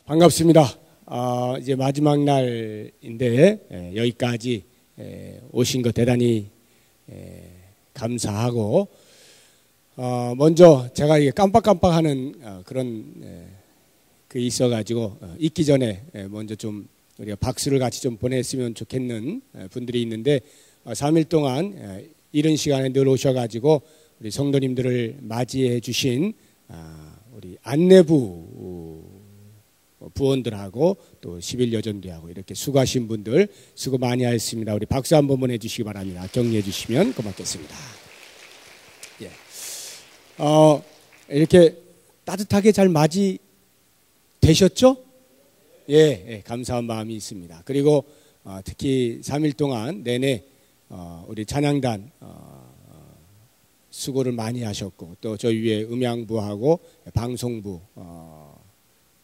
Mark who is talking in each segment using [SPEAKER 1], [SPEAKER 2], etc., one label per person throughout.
[SPEAKER 1] 반갑습니다. 이제 마지막 날인데 여기까지 오신 것 대단히 감사하고 먼저 제가 이게 깜빡깜빡하는 그런 그 있어가지고 있기 전에 먼저 좀 우리가 박수를 같이 좀 보냈으면 좋겠는 분들이 있는데 3일 동안 이런 시간에 늘 오셔가지고 우리 성도님들을 맞이해 주신 우리 안내부 부원들하고 또 11여전대하고 이렇게 수고하신 분들 수고 많이 하셨습니다. 우리 박수 한번 보내주시기 바랍니다. 격려해 주시면 고맙겠습니다. 예. 이렇게 따뜻하게 잘 맞이 되셨죠? 예, 감사한 마음이 있습니다. 그리고 특히 3일 동안 내내 우리 찬양단 수고를 많이 하셨고 또 저 위에 음향부하고 방송부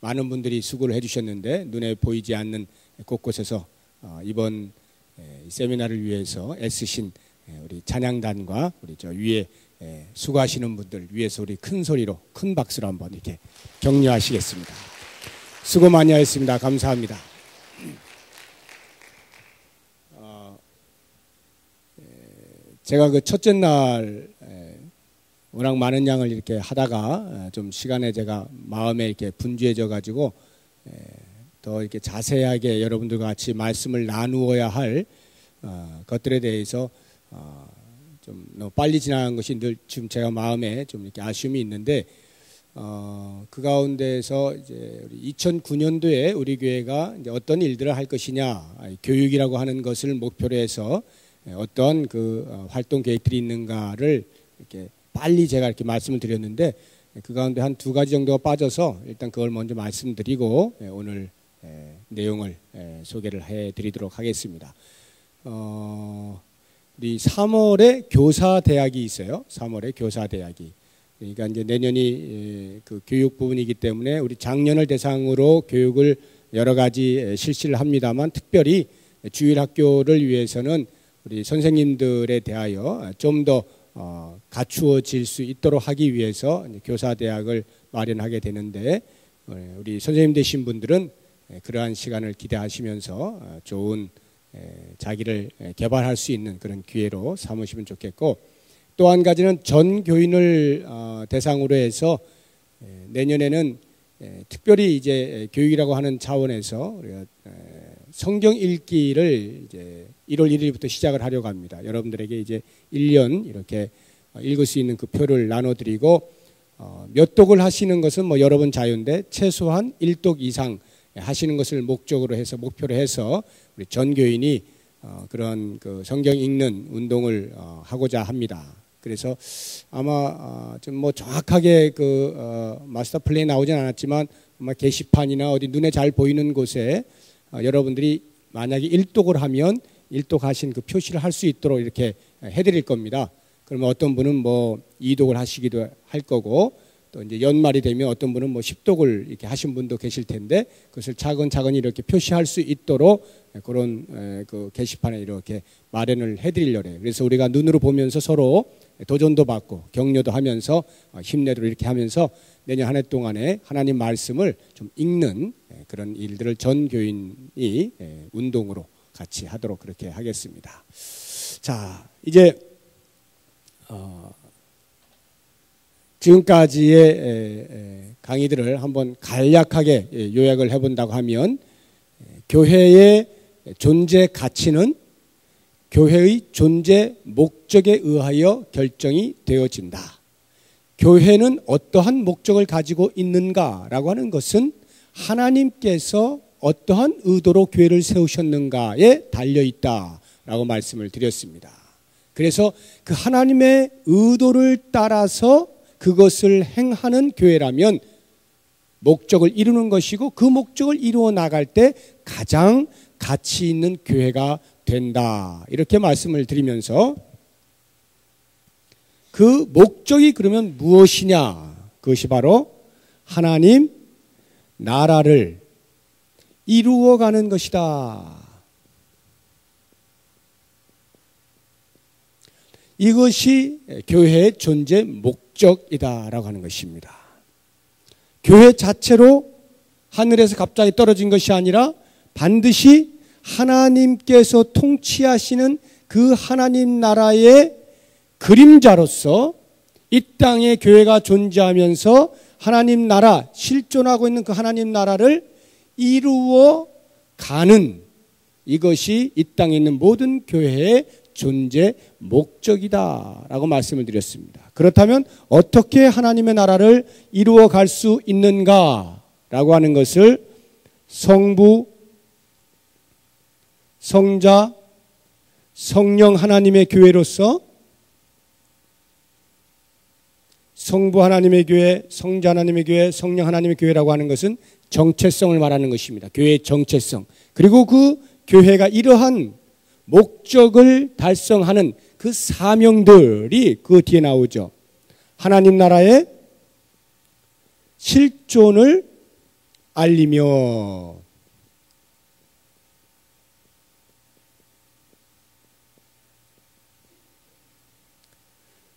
[SPEAKER 1] 많은 분들이 수고를 해주셨는데 눈에 보이지 않는 곳곳에서 이번 세미나를 위해서 애쓰신 우리 찬양단과 우리 저 위에 수고하시는 분들 위해서 우리 큰 소리로 큰 박수로 한번 이렇게 격려하시겠습니다. 수고 많이 하셨습니다. 감사합니다. 제가 그 첫째 날 워낙 많은 양을 이렇게 하다가 좀 시간에 제가 마음에 이렇게 분주해져 가지고 더 이렇게 자세하게 여러분들과 같이 말씀을 나누어야 할 것들에 대해서 좀 너무 빨리 지나간 것이 늘 지금 제가 마음에 좀 이렇게 아쉬움이 있는데 그 가운데서 이제 2009년도에 우리 교회가 이제 어떤 일들을 할 것이냐 교육이라고 하는 것을 목표로 해서 어떤 그 활동 계획들이 있는가를 이렇게 빨리 제가 이렇게 말씀을 드렸는데 그 가운데 한 2가지 정도가 빠져서 일단 그걸 먼저 말씀드리고 오늘 내용을 소개를 해드리도록 하겠습니다. 우리 3월에 교사대학이 있어요. 3월에 교사대학이. 그러니까 이제 내년이 그 교육 부분이기 때문에 우리 작년을 대상으로 교육을 여러 가지 실시를 합니다만 특별히 주일학교를 위해서는 우리 선생님들에 대하여 좀 더 갖추어질 수 있도록 하기 위해서 교사대학을 마련하게 되는데 우리 선생님 되신 분들은 그러한 시간을 기대하시면서 좋은 자기를 개발할 수 있는 그런 기회로 삼으시면 좋겠고 또 한 가지는 전 교인을 대상으로 해서 내년에는 특별히 이제 교육이라고 하는 차원에서 우리가 성경 읽기를 이제 1월 1일부터 시작을 하려고 합니다. 여러분들에게 이제 1년 이렇게 읽을 수 있는 그 표를 나눠드리고 몇 독을 하시는 것은 뭐 여러분 자유인데 최소한 1독 이상 하시는 것을 목적으로 해서 목표로 해서 우리 전 교인이 그런 그 성경 읽는 운동을 하고자 합니다. 그래서 아마 좀 뭐 정확하게 그 마스터 플랜이 나오진 않았지만 아마 게시판이나 어디 눈에 잘 보이는 곳에 여러분들이 만약에 1독을 하면 1독 하신 그 표시를 할 수 있도록 이렇게 해드릴 겁니다. 그러면 어떤 분은 뭐 2독을 하시기도 할 거고 또 이제 연말이 되면 어떤 분은 뭐 10독을 이렇게 하신 분도 계실 텐데 그것을 차근차근히 이렇게 표시할 수 있도록 그런 그 게시판에 이렇게 마련을 해드리려고 해요. 그래서 우리가 눈으로 보면서 서로 도전도 받고 격려도 하면서 힘내도록 이렇게 하면서 내년 한 해 동안에 하나님 말씀을 좀 읽는 그런 일들을 전 교인이 운동으로 같이 하도록 그렇게 하겠습니다. 자, 이제 지금까지의 강의들을 한번 간략하게 요약을 해본다고 하면 교회의 존재 가치는 교회의 존재 목적에 의하여 결정이 되어진다. 교회는 어떠한 목적을 가지고 있는가라고 하는 것은 하나님께서 어떠한 의도로 교회를 세우셨는가에 달려있다라고 말씀을 드렸습니다. 그래서 그 하나님의 의도를 따라서 그것을 행하는 교회라면 목적을 이루는 것이고 그 목적을 이루어 나갈 때 가장 가치 있는 교회가 된다. 이렇게 말씀을 드리면서 그 목적이 그러면 무엇이냐? 그것이 바로 하나님 나라를 이루어가는 것이다. 이것이 교회의 존재 목적이다라고 하는 것입니다. 교회 자체로 하늘에서 갑자기 떨어진 것이 아니라 반드시 하나님께서 통치하시는 그 하나님 나라의 그림자로서 이 땅에 교회가 존재하면서 하나님 나라, 실존하고 있는 그 하나님 나라를 이루어 가는, 이것이 이 땅에 있는 모든 교회의 존재 목적이다라고 말씀을 드렸습니다. 그렇다면 어떻게 하나님의 나라를 이루어 갈 수 있는가라고 하는 것을 성부, 성자, 성령 하나님의 교회로서, 성부 하나님의 교회, 성자 하나님의 교회, 성령 하나님의 교회라고 하는 것은 정체성을 말하는 것입니다. 교회의 정체성. 그리고 그 교회가 이러한 목적을 달성하는 그 사명들이 그 뒤에 나오죠. 하나님 나라의 실존을 알리며,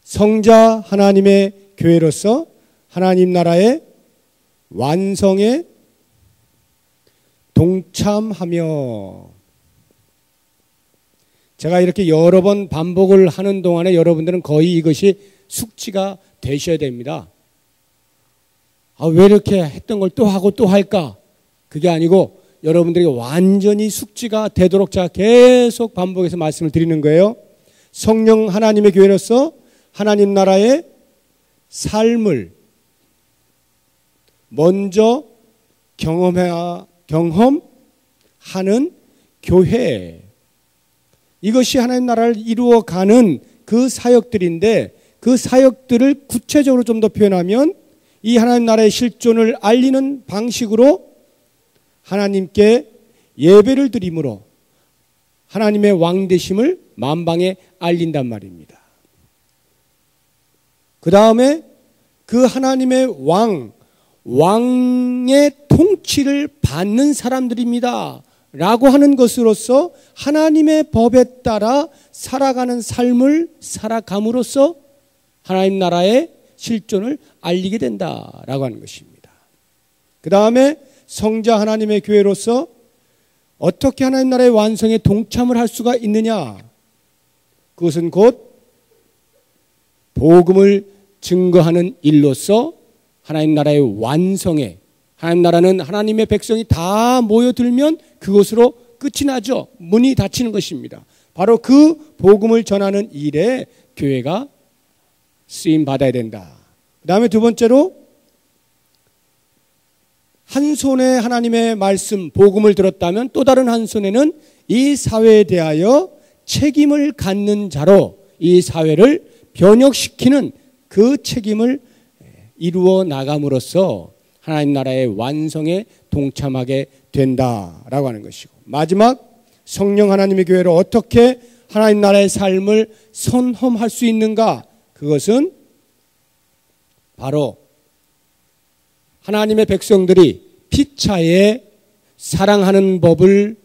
[SPEAKER 1] 성자 하나님의 교회로서 하나님 나라의 완성에 동참하며, 제가 이렇게 여러 번 반복을 하는 동안에 여러분들은 거의 이것이 숙지가 되셔야 됩니다. 왜 이렇게 했던 걸 또 하고 또 할까? 그게 아니고 여러분들이 완전히 숙지가 되도록 제가 계속 반복해서 말씀을 드리는 거예요. 성령 하나님의 교회로서 하나님 나라의 삶을 먼저 경험하는 교회, 이것이 하나님 나라를 이루어가는 그 사역들인데, 그 사역들을 구체적으로 좀 더 표현하면 이 하나님 나라의 실존을 알리는 방식으로 하나님께 예배를 드림으로 하나님의 왕 되심을 만방에 알린단 말입니다. 그 다음에 그 하나님의 왕의 통치를 받는 사람들입니다 라고 하는 것으로서 하나님의 법에 따라 살아가는 삶을 살아감으로써 하나님 나라의 실존을 알리게 된다라고 하는 것입니다. 그 다음에 성자 하나님의 교회로서 어떻게 하나님 나라의 완성에 동참을 할 수가 있느냐? 그것은 곧 복음을 증거하는 일로서 하나님 나라의 완성에, 하나님 나라는 하나님의 백성이 다 모여들면 그것으로 끝이 나죠. 문이 닫히는 것입니다. 바로 그 복음을 전하는 일에 교회가 쓰임 받아야 된다. 그 다음에 두 번째로 한 손에 하나님의 말씀, 복음을 들었다면 또 다른 한 손에는 이 사회에 대하여 책임을 갖는 자로 이 사회를 변혁시키는 그 책임을 이루어 나감으로써 하나님 나라의 완성에 동참하게 된다라고 하는 것이고, 마지막 성령 하나님의 교회로 어떻게 하나님 나라의 삶을 선험할 수 있는가? 그것은 바로 하나님의 백성들이 피차에 사랑하는 법을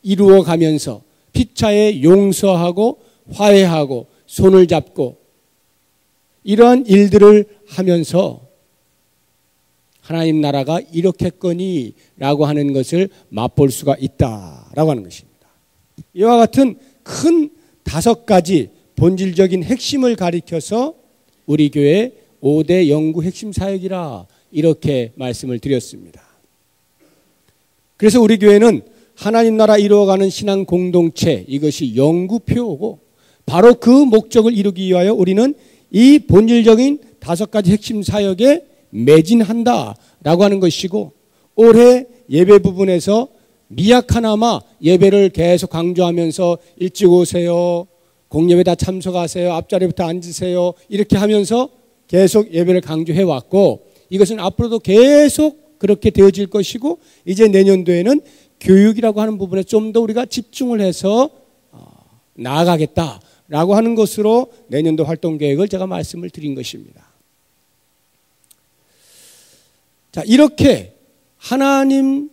[SPEAKER 1] 이루어 가면서 피차에 용서하고 화해하고 손을 잡고 이러한 일들을 하면서 하나님 나라가 이렇겠거니 라고 하는 것을 맛볼 수가 있다라고 하는 것입니다. 이와 같은 큰 5가지 본질적인 핵심을 가리켜서 우리 교회 5대 영구 핵심 사역이라 이렇게 말씀을 드렸습니다. 그래서 우리 교회는 하나님 나라 이루어가는 신앙 공동체, 이것이 영구표고 바로 그 목적을 이루기 위하여 우리는 이 본질적인 5가지 핵심 사역에 매진한다라고 하는 것이고, 올해 예배 부분에서 미약하나마 예배를 계속 강조하면서 일찍 오세요, 공예배 다 참석하세요, 앞자리부터 앉으세요, 이렇게 하면서 계속 예배를 강조해 왔고, 이것은 앞으로도 계속 그렇게 되어질 것이고, 이제 내년도에는 교육이라고 하는 부분에 좀 더 우리가 집중을 해서 나아가겠다라고 하는 것으로 내년도 활동 계획을 제가 말씀을 드린 것입니다. 자, 이렇게 하나님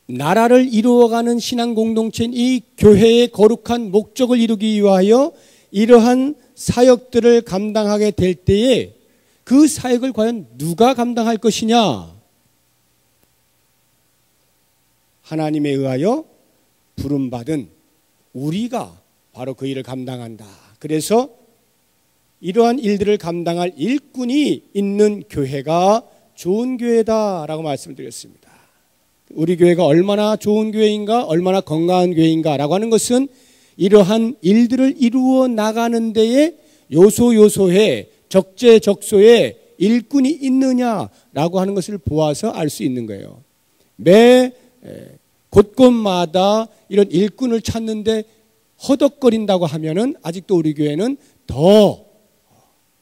[SPEAKER 1] 나라를 이루어가는 신앙 공동체인 이 교회의 거룩한 목적을 이루기 위하여 이러한 사역들을 감당하게 될 때에 그 사역을 과연 누가 감당할 것이냐? 하나님에 의하여 부름받은 우리가 바로 그 일을 감당한다. 그래서 이러한 일들을 감당할 일꾼이 있는 교회가 좋은 교회다라고 말씀드렸습니다. 우리 교회가 얼마나 좋은 교회인가, 얼마나 건강한 교회인가라고 하는 것은 이러한 일들을 이루어 나가는 데에 요소요소에 적재적소에 일꾼이 있느냐라고 하는 것을 보아서 알 수 있는 거예요. 매 곳곳마다 이런 일꾼을 찾는데 허덕거린다고 하면은 아직도 우리 교회는 더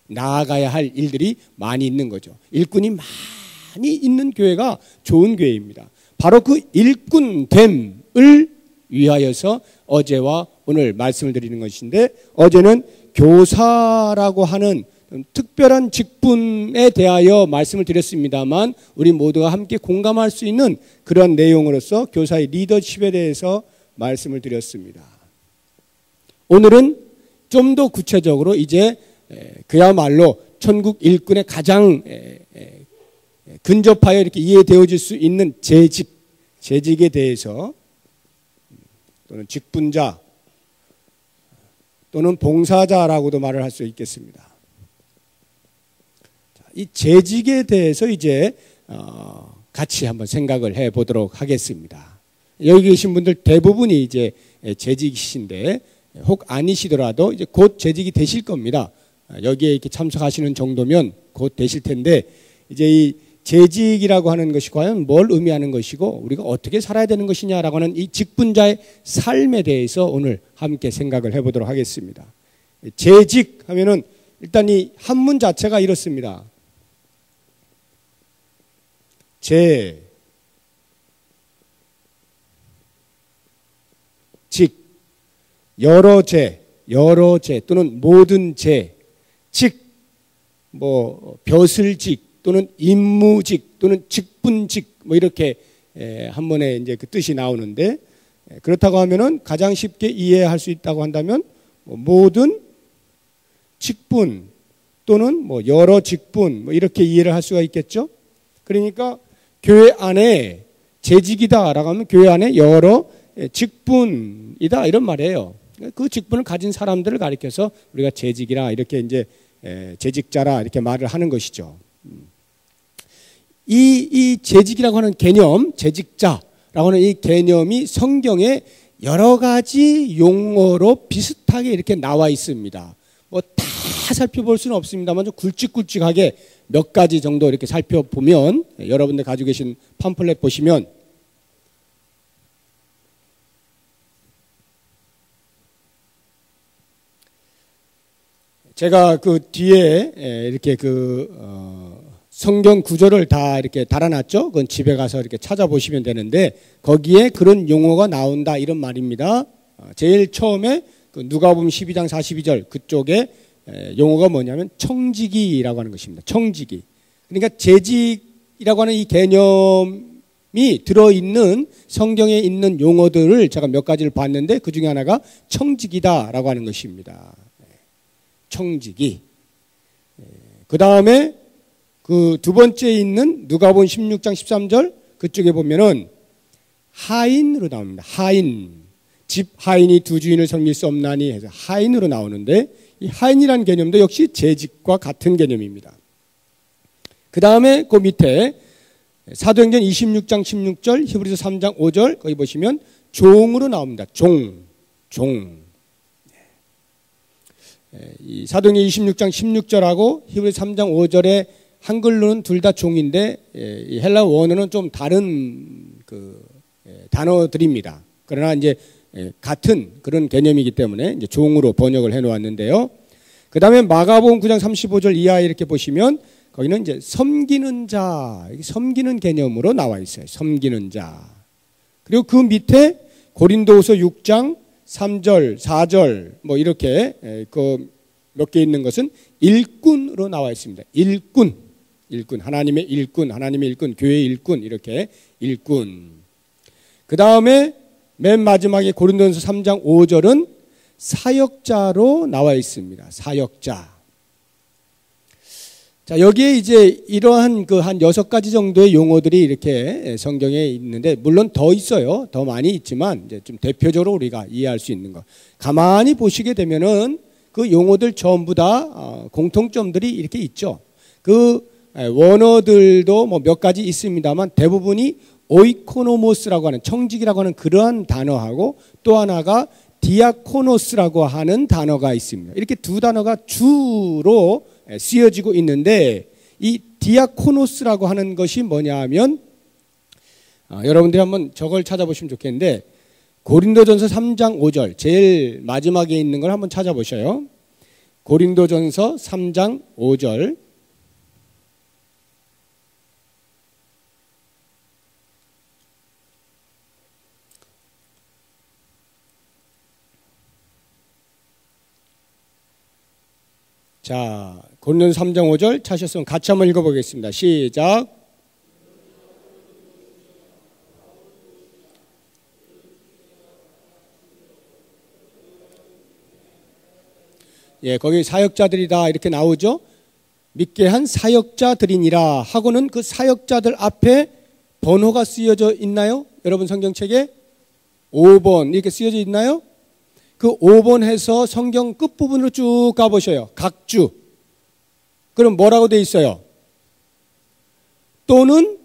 [SPEAKER 1] 나아가야 할 일들이 많이 있는 거죠. 일꾼이 많이 있는 교회가 좋은 교회입니다. 바로 그 일꾼됨을 위하여서 어제와 오늘 말씀을 드리는 것인데, 어제는 교사라고 하는 특별한 직분에 대하여 말씀을 드렸습니다만 우리 모두가 함께 공감할 수 있는 그런 내용으로서 교사의 리더십에 대해서 말씀을 드렸습니다. 오늘은 좀 더 구체적으로 이제 그야말로 천국 일꾼의 가장 근접하여 이렇게 이해되어질 수 있는 재직에 대해서, 또는 직분자 또는 봉사자라고도 말을 할 수 있겠습니다. 이 재직에 대해서 이제 같이 한번 생각을 해보도록 하겠습니다. 여기 계신 분들 대부분이 이제 재직이신데 혹 아니시더라도 이제 곧 재직이 되실 겁니다. 여기에 이렇게 참석하시는 정도면 곧 되실 텐데, 이제 이 재직이라고 하는 것이 과연 뭘 의미하는 것이고 우리가 어떻게 살아야 되는 것이냐라고 하는 이 직분자의 삶에 대해서 오늘 함께 생각을 해보도록 하겠습니다. 재직 하면은 일단 이 한문 자체가 이렇습니다. 직, 여러 재 또는 모든 재, 직, 벼슬직 또는 임무직 또는 직분직 이렇게 한 번에 이제 그 뜻이 나오는데, 그렇다고 하면은 가장 쉽게 이해할 수 있다고 한다면 모든 직분 또는 여러 직분 이렇게 이해를 할 수가 있겠죠. 그러니까 교회 안에 재직이다라고 하면 교회 안에 여러 직분이다 이런 말이에요. 그 직분을 가진 사람들을 가리켜서 우리가 재직이라 이렇게 이제 재직자라 이렇게 말을 하는 것이죠. 이 재직이라고 하는 개념, 재직자라고 하는 이 개념이 성경에 여러 가지 용어로 비슷하게 이렇게 나와 있습니다. 다 살펴볼 수는 없습니다만 좀 굵직굵직하게 몇 가지 정도 이렇게 살펴보면, 여러분들 가지고 계신 팜플렛 보시면 제가 그 뒤에 이렇게 성경 구절을 다 이렇게 달아놨죠. 그건 집에 가서 이렇게 찾아보시면 되는데 거기에 그런 용어가 나온다 이런 말입니다. 제일 처음에 그 누가복음 12장 42절 그쪽에 용어가 뭐냐면 청지기라고 하는 것입니다. 청지기. 그러니까 재직이라고 하는 이 개념이 들어있는 성경에 있는 용어들을 제가 몇 가지를 봤는데 그 중에 하나가 청지기다라고 하는 것입니다. 청지기. 그 다음에 그 두 번째 있는 누가복음 16장 13절 그쪽에 보면은 하인으로 나옵니다. 하인. 집 하인이 두 주인을 섬길 수 없나니 해서 하인으로 나오는데 이 하인이라는 개념도 역시 재직과 같은 개념입니다. 그 다음에 그 밑에 사도행전 26장 16절 히브리서 3장 5절 거기 보시면 종으로 나옵니다. 종. 이 사도행전 26장 16절하고 히브리서 3장 5절에 한글로는 둘 다 종인데 이 헬라 원어는 좀 다른 그 단어들입니다. 그러나 이제 같은 그런 개념이기 때문에 이제 종으로 번역을 해 놓았는데요. 그 다음에 마가복음 9장 35절 이하에 이렇게 보시면 거기는 이제 섬기는 자, 섬기는 개념으로 나와 있어요. 섬기는 자. 그리고 그 밑에 고린도후서 6장 3절, 4절 이렇게 그 몇 개 있는 것은 일꾼으로 나와 있습니다. 일꾼, 하나님의 일꾼, 교회의 일꾼 이렇게 일꾼. 그 다음에 맨 마지막에 고린도전서 3장 5절은 사역자로 나와 있습니다. 사역자. 자, 여기에 이제 이러한 그 한 6가지 정도의 용어들이 이렇게 성경에 있는데, 물론 더 있어요. 더 많이 있지만, 이제 좀 대표적으로 우리가 이해할 수 있는 것. 가만히 보시게 되면은 그 용어들 전부 다 공통점들이 이렇게 있죠. 그 원어들도 뭐 몇 가지 있습니다만 대부분이 오이코노모스라고 하는, 청직이라고 하는 그러한 단어하고, 또 하나가 디아코노스라고 하는 단어가 있습니다. 이렇게 두 단어가 주로 쓰여지고 있는데, 이 디아코노스라고 하는 것이 뭐냐 하면, 여러분들이 한번 저걸 찾아보시면 좋겠는데, 고린도전서 3장 5절 제일 마지막에 있는 걸 한번 찾아보셔요. 고린도전서 3장 5절. 자, 고린도전서 3장 5절 찾으셨으면 같이 한번 읽어보겠습니다. 시작. 예, 거기 사역자들이다 이렇게 나오죠. 믿게 한 사역자들이니라 하고는 그 사역자들 앞에 번호가 쓰여져 있나요? 여러분 성경책에 5번 이렇게 쓰여져 있나요? 그 5번 해서 성경 끝부분으로 쭉 가보셔요. 각주. 그럼 뭐라고 돼 있어요? 또는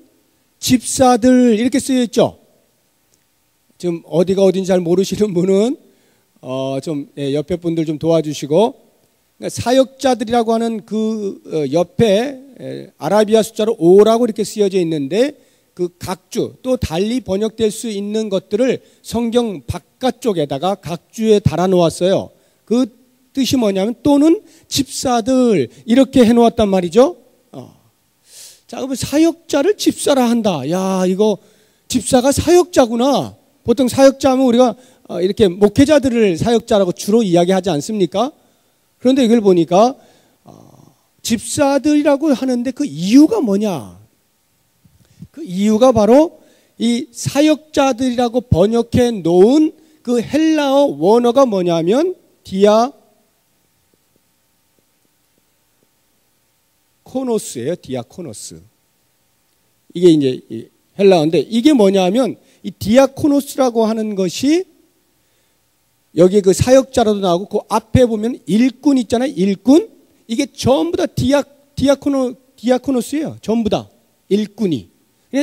[SPEAKER 1] 집사들 이렇게 쓰여 있죠. 지금 어디가 어딘지 잘 모르시는 분은 좀 옆에 분들 좀 도와주시고, 그러니까 사역자들이라고 하는 그 옆에 아라비아 숫자로 5라고 이렇게 쓰여져 있는데, 그 각주 또 달리 번역될 수 있는 것들을 성경 바깥쪽에다가 각주에 달아 놓았어요. 그 뜻이 뭐냐면 또는 집사들 이렇게 해 놓았단 말이죠. 자, 그러면 사역자를 집사라 한다. 야, 이거 집사가 사역자구나. 보통 사역자 하면 우리가 이렇게 목회자들을 사역자라고 주로 이야기하지 않습니까? 그런데 이걸 보니까 집사들이라고 하는데 그 이유가 뭐냐? 그 이유가 바로 이 사역자들이라고 번역해 놓은 그 헬라어 원어가 뭐냐면 디아코노스예요. 디아코노스. 이게 이제 헬라어인데, 이게 뭐냐면 이 디아코노스라고 하는 것이 여기 그 사역자라도 나오고 그 앞에 보면 일꾼 있잖아요. 일꾼. 이게 전부 다 디아코노스예요. 전부 다 일꾼이.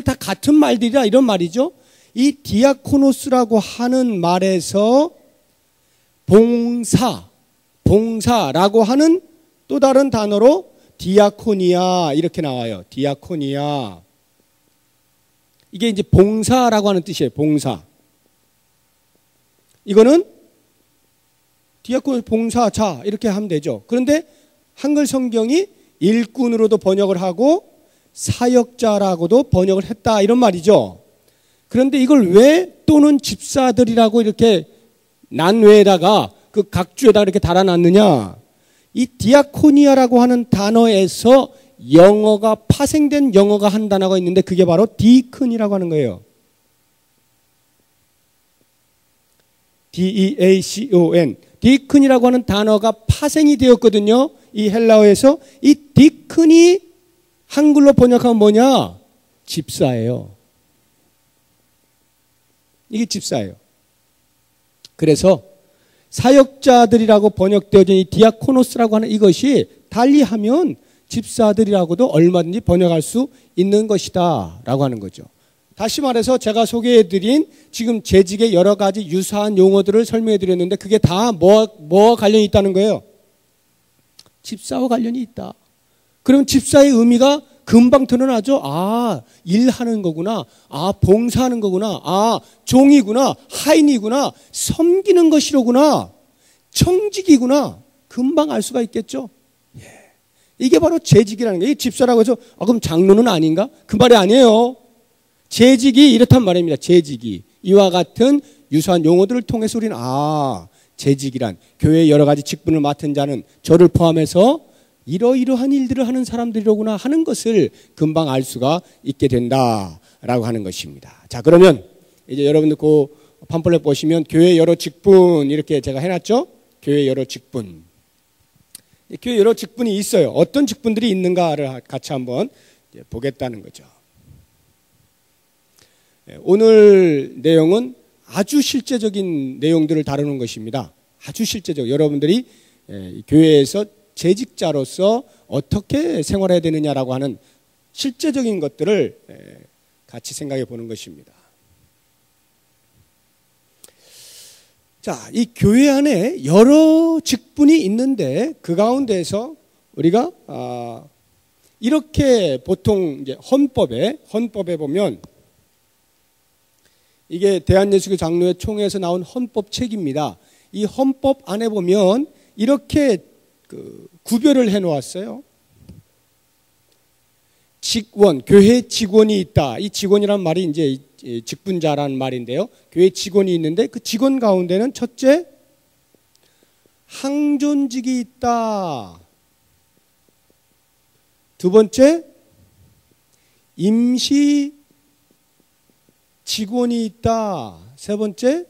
[SPEAKER 1] 다 같은 말들이라 이런 말이죠. 이 디아코노스라고 하는 말에서 봉사라고 하는 또 다른 단어로 디아코니아 이렇게 나와요. 디아코니아. 이게 이제 봉사라고 하는 뜻이에요. 봉사. 이거는 디아코노스 봉사자 이렇게 하면 되죠. 그런데 한글 성경이 일꾼으로도 번역을 하고 사역자라고도 번역을 했다 이런 말이죠. 그런데 이걸 왜 또는 집사들이라고 이렇게 난외에다가 그 각주에다가 이렇게 달아놨느냐? 이 디아코니아라고 하는 단어에서 영어가 파생된 영어가 한 단어가 있는데 그게 바로 디큰이라고 하는 거예요. D-E-A-C-O-N. 디큰이라고 하는 단어가 파생이 되었거든요. 이 헬라어에서. 이 디큰이 한글로 번역하면 뭐냐? 집사예요. 이게 집사예요. 그래서 사역자들이라고 번역되어진 이 디아코노스라고 하는 이것이 달리하면 집사들이라고도 얼마든지 번역할 수 있는 것이다 라고 하는 거죠. 다시 말해서 제가 소개해드린 지금 재직의 여러 가지 유사한 용어들을 설명해드렸는데 그게 다 뭐와 관련이 있다는 거예요? 집사와 관련이 있다. 그럼 집사의 의미가 금방 드러나죠. 아, 일하는 거구나. 아, 봉사하는 거구나. 아, 종이구나. 하인이구나. 섬기는 것이로구나. 청직이구나. 금방 알 수가 있겠죠. 예. 이게 바로 재직이라는 거예요. 집사라고 해서 그럼 장로는 아닌가? 그 말이 아니에요. 재직이 이렇단 말입니다. 재직이. 이와 같은 유사한 용어들을 통해서 우리는 재직이란 교회의 여러 가지 직분을 맡은 자는 저를 포함해서 이러이러한 일들을 하는 사람들이로구나 하는 것을 금방 알 수가 있게 된다라고 하는 것입니다. 자, 그러면 이제 여러분들 그 팜플렛 보시면 교회 여러 직분 이렇게 제가 해놨죠? 교회 여러 직분. 교회 여러 직분이 있어요. 어떤 직분들이 있는가를 같이 한번 보겠다는 거죠. 오늘 내용은 아주 실제적인 내용들을 다루는 것입니다. 아주 실제적. 여러분들이 교회에서 재직자로서 어떻게 생활해야 되느냐라고 하는 실제적인 것들을 같이 생각해 보는 것입니다. 자, 이 교회 안에 여러 직분이 있는데 그 가운데서 우리가 이렇게 보통 이제 헌법에 보면 이게 대한예수교 장로회 총회에서 나온 헌법책입니다. 이 헌법 안에 보면 이렇게 구별을 해 놓았어요. 직원, 교회 직원이 있다. 이 직원이란 말이 이제 직분자라는 말인데요. 교회 직원이 있는데 그 직원 가운데는 첫째, 항존직이 있다. 두 번째, 임시 직원이 있다. 세 번째,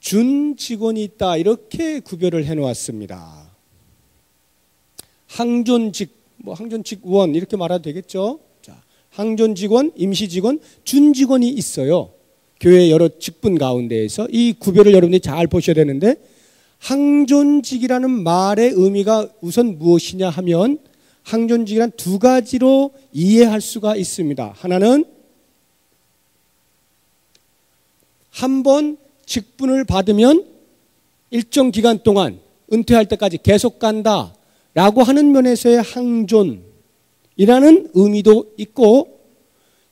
[SPEAKER 1] 준 직원이 있다. 이렇게 구별을 해 놓았습니다. 항존직, 항존직원 이렇게 말해도 되겠죠? 자, 항존직원, 임시직원, 준직원이 있어요. 교회 여러 직분 가운데에서 이 구별을 여러분들이 잘 보셔야 되는데, 항존직이라는 말의 의미가 우선 무엇이냐 하면 항존직이란 두 가지로 이해할 수가 있습니다. 하나는 한 번 직분을 받으면 일정 기간 동안 은퇴할 때까지 계속 간다 라고 하는 면에서의 항존이라는 의미도 있고,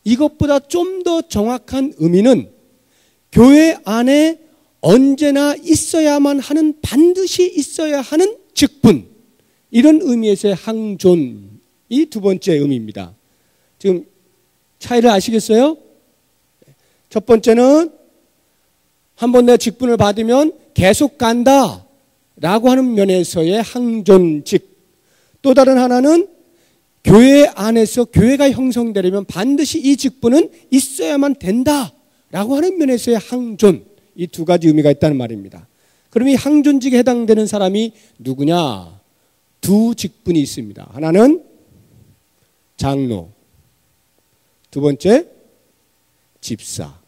[SPEAKER 1] 이것보다 좀 더 정확한 의미는 교회 안에 언제나 있어야만 하는, 반드시 있어야 하는 직분, 이런 의미에서의 항존이 두 번째 의미입니다. 지금 차이를 아시겠어요? 첫 번째는 한 번 내 직분을 받으면 계속 간다 라고 하는 면에서의 항존직. 또 다른 하나는 교회 안에서 교회가 형성되려면 반드시 이 직분은 있어야만 된다 라고 하는 면에서의 항존. 이 두 가지 의미가 있다는 말입니다. 그럼 이 항존직에 해당되는 사람이 누구냐? 두 직분이 있습니다. 하나는 장로, 두 번째 집사.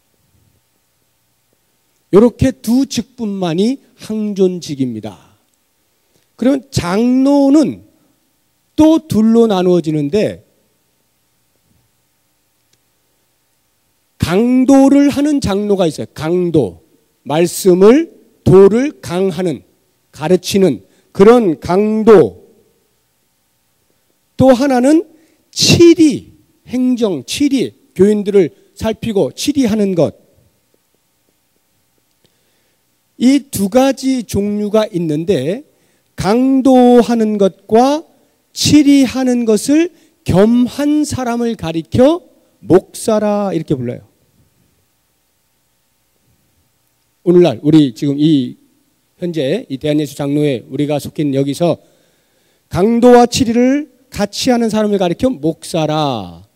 [SPEAKER 1] 이렇게 두 직분만이 항존직입니다. 그러면 장로는 또 둘로 나누어지는데, 강도를 하는 장로가 있어요. 강도. 말씀을, 도를 강하는, 가르치는 그런 강도. 또 하나는 치리, 행정, 치리, 교인들을 살피고 치리하는 것. 이 두 가지 종류가 있는데, 강도하는 것과 치리하는 것을 겸한 사람을 가리켜 목사라 이렇게 불러요. 오늘날 우리 지금 이 현재 이 대한예수 장로회 우리가 속해 있는 여기서 강도와 치리를 같이 하는 사람을 가리켜 목사라,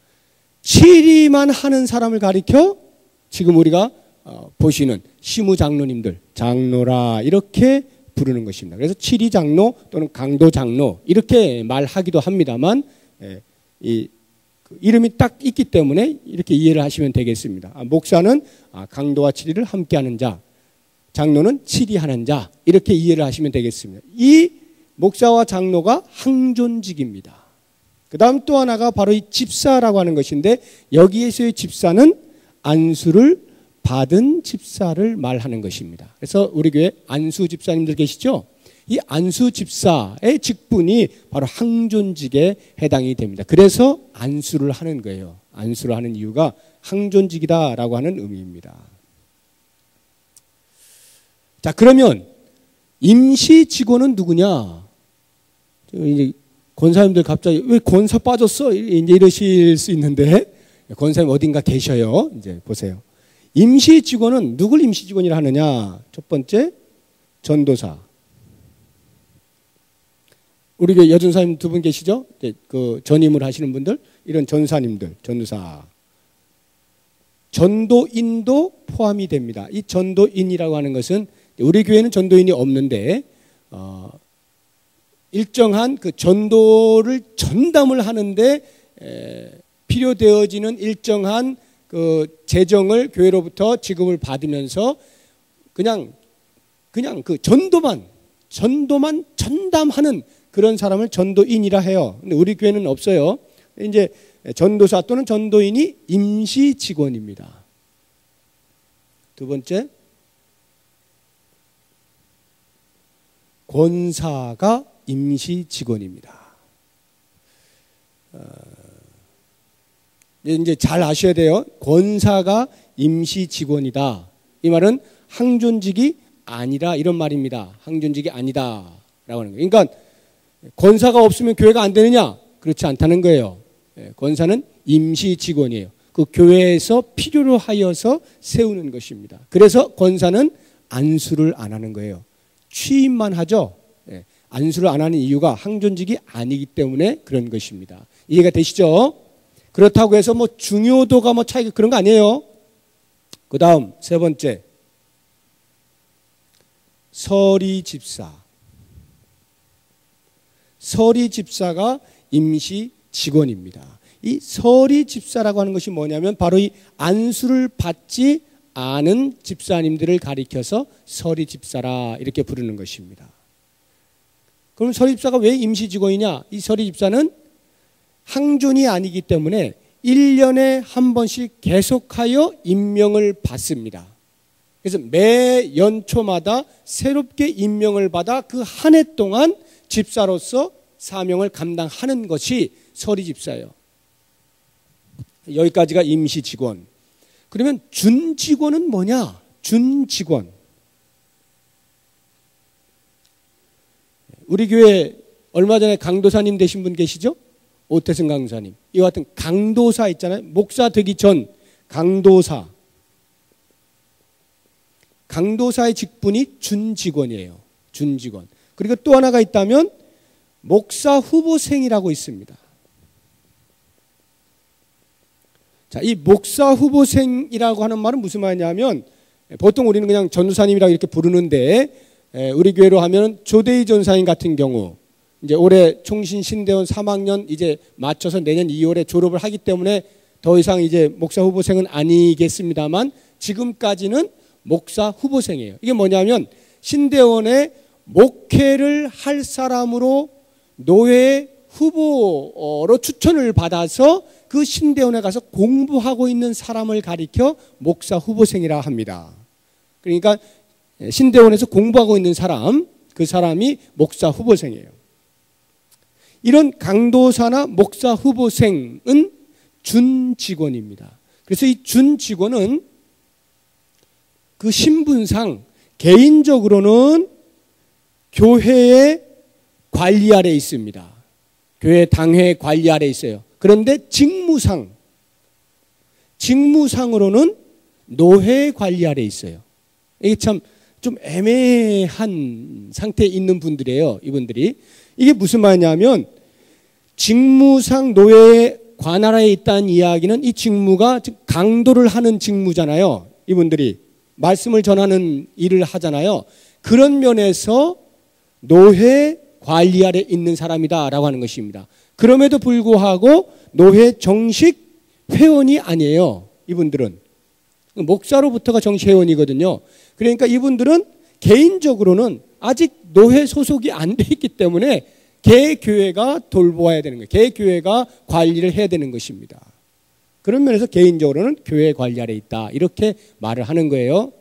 [SPEAKER 1] 치리만 하는 사람을 가리켜 지금 우리가 보시는 시무장로님들, 장로라 이렇게 부르는 것입니다. 그래서 치리장로 또는 강도장로 이렇게 말하기도 합니다만, 이 이름이 딱 있기 때문에 이렇게 이해를 하시면 되겠습니다. 목사는 강도와 치리를 함께하는 자, 장로는 치리하는 자, 이렇게 이해를 하시면 되겠습니다. 이 목사와 장로가 항존직입니다. 그 다음 또 하나가 바로 이 집사라고 하는 것인데, 여기에서의 집사는 안수를 받은 집사를 말하는 것입니다. 그래서 우리 교회 안수 집사님들 계시죠? 이 안수 집사의 직분이 바로 항존직에 해당이 됩니다. 그래서 안수를 하는 거예요. 안수를 하는 이유가 항존직이다라고 하는 의미입니다. 자, 그러면 임시 직원은 누구냐? 이제 권사님들 갑자기 왜 권사 빠졌어? 이제 이러실 수 있는데, 권사님 어딘가 계셔요. 이제 보세요. 임시 직원은 누굴 임시 직원이라 하느냐? 첫 번째, 전도사. 우리 교회 여전사님 두 분 계시죠? 그 전임을 하시는 분들, 이런 전사님들, 전도사. 전도인도 포함이 됩니다. 이 전도인이라고 하는 것은 우리 교회는 전도인이 없는데 일정한 그 전도를 전담을 하는데 필요되어지는 일정한 그 재정을 교회로부터 지급을 받으면서 그냥 그 전도만 전담하는 그런 사람을 전도인이라 해요. 근데 우리 교회는 없어요. 이제 전도사 또는 전도인이 임시 직원입니다. 두 번째, 권사가 임시 직원입니다. 이제 잘 아셔야 돼요. 권사가 임시 직원이다. 이 말은 항존직이 아니라 이런 말입니다. 항존직이 아니다라고 하는 거예요. 그러니까 권사가 없으면 교회가 안 되느냐? 그렇지 않다는 거예요. 권사는 임시 직원이에요. 그 교회에서 필요로 하여서 세우는 것입니다. 그래서 권사는 안수를 안 하는 거예요. 취임만 하죠. 안수를 안 하는 이유가 항존직이 아니기 때문에 그런 것입니다. 이해가 되시죠? 그렇다고 해서 뭐 중요도가 뭐 차이가 그런 거 아니에요. 그 다음 세 번째, 서리 집사. 서리 집사가 임시 직원입니다. 이 서리 집사라고 하는 것이 뭐냐면 바로 이 안수를 받지 않은 집사님들을 가리켜서 서리 집사라 이렇게 부르는 것입니다. 그럼 서리 집사가 왜 임시 직원이냐? 이 서리 집사는 항존이 아니기 때문에 1년에 한 번씩 계속하여 임명을 받습니다. 그래서 매 연초마다 새롭게 임명을 받아 그 한 해 동안 집사로서 사명을 감당하는 것이 서리 집사예요. 여기까지가 임시 직원. 그러면 준 직원은 뭐냐? 준 직원. 우리 교회 얼마 전에 강도사님 되신 분 계시죠? 오태승 강도사님. 이와 같은 강도사 있잖아요. 목사 되기 전 강도사. 강도사의 직분이 준 직원이에요. 준 직원. 그리고 또 하나가 있다면 목사 후보생이라고 있습니다. 자, 이 목사 후보생이라고 하는 말은 무슨 말이냐면 보통 우리는 그냥 전도사님이라고 이렇게 부르는데 우리 교회로 하면 조대희 전사님 같은 경우 이제 올해 총신 신대원 3학년 이제 맞춰서 내년 2월에 졸업을 하기 때문에 더 이상 이제 목사 후보생은 아니겠습니다만 지금까지는 목사 후보생이에요. 이게 뭐냐면 신대원에 목회를 할 사람으로 노회 후보로 추천을 받아서 그 신대원에 가서 공부하고 있는 사람을 가리켜 목사 후보생이라 합니다. 그러니까 신대원에서 공부하고 있는 사람, 그 사람이 목사 후보생이에요. 이런 강도사나 목사 후보생은 준 직원입니다. 그래서 이 준 직원은 그 신분상 개인적으로는 교회의 관리 아래 있습니다. 교회 당회 관리 아래 있어요. 그런데 직무상으로는 노회 관리 아래 있어요. 이게 참 좀 애매한 상태에 있는 분들이에요. 이분들이. 이게 무슨 말이냐면 직무상 노회의 관할에 있다는 이야기는 이 직무가 강도를 하는 직무잖아요. 이분들이 말씀을 전하는 일을 하잖아요. 그런 면에서 노회 관리 아래 있는 사람이다라고 하는 것입니다. 그럼에도 불구하고 노회 정식 회원이 아니에요. 이분들은 목사로부터가 정식 회원이거든요. 그러니까 이분들은 개인적으로는 아직 노회 소속이 안 돼 있기 때문에 개교회가 돌보아야 되는 거예요. 개교회가 관리를 해야 되는 것입니다. 그런 면에서 개인적으로는 교회 관리 아래 있다 이렇게 말을 하는 거예요.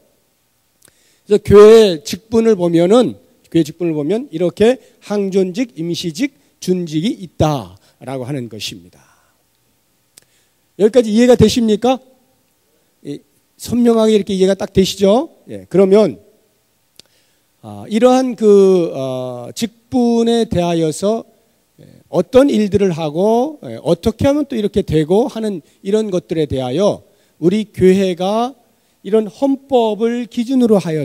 [SPEAKER 1] 그래서 교회 직분을 보면 이렇게 항존직, 임시직, 준직이 있다라고 하는 것입니다. 여기까지 이해가 되십니까? 선명하게 이렇게 이해가 딱 되시죠? 예, 그러면 이러한 직분에 대하여서 어떤 일들을 하고 어떻게 하면 또 이렇게 되고 하는 이런 것들에 대하여 우리 교회가 이런 헌법을 기준으로 하여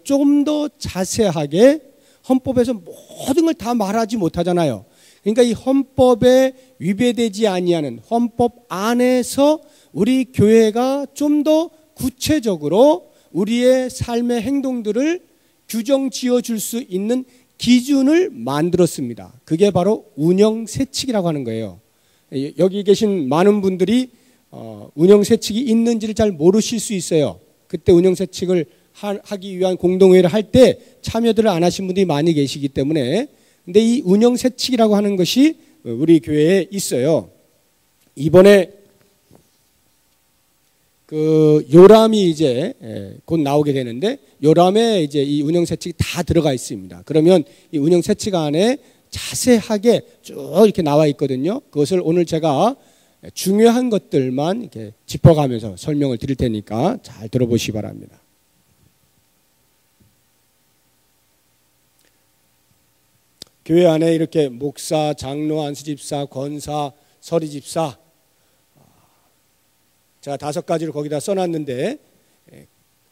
[SPEAKER 1] 조금 더 자세하게 헌법에서 모든 걸 다 말하지 못하잖아요. 그러니까 이 헌법에 위배되지 아니하는 헌법 안에서 우리 교회가 좀 더 구체적으로 우리의 삶의 행동들을 규정 지어 줄 수 있는 기준을 만들었습니다. 그게 바로 운영세칙이라고 하는 거예요. 여기 계신 많은 분들이 운영세칙이 있는지를 잘 모르실 수 있어요. 그때 운영세칙을 하기 위한 공동회의를 할 때 참여들을 안 하신 분들이 많이 계시기 때문에, 근데 이 운영세칙이라고 하는 것이 우리 교회에 있어요. 이번에 그 요람이 이제 곧 나오게 되는데, 요람에 이제 이 운영세칙이 다 들어가 있습니다. 그러면 이 운영세칙 안에 자세하게 쭉 이렇게 나와 있거든요. 그것을 오늘 제가 중요한 것들만 이렇게 짚어가면서 설명을 드릴 테니까 잘 들어보시기 바랍니다. 교회 안에 이렇게 목사, 장로, 안수집사, 권사, 서리집사, 제가 5가지를 거기다 써놨는데,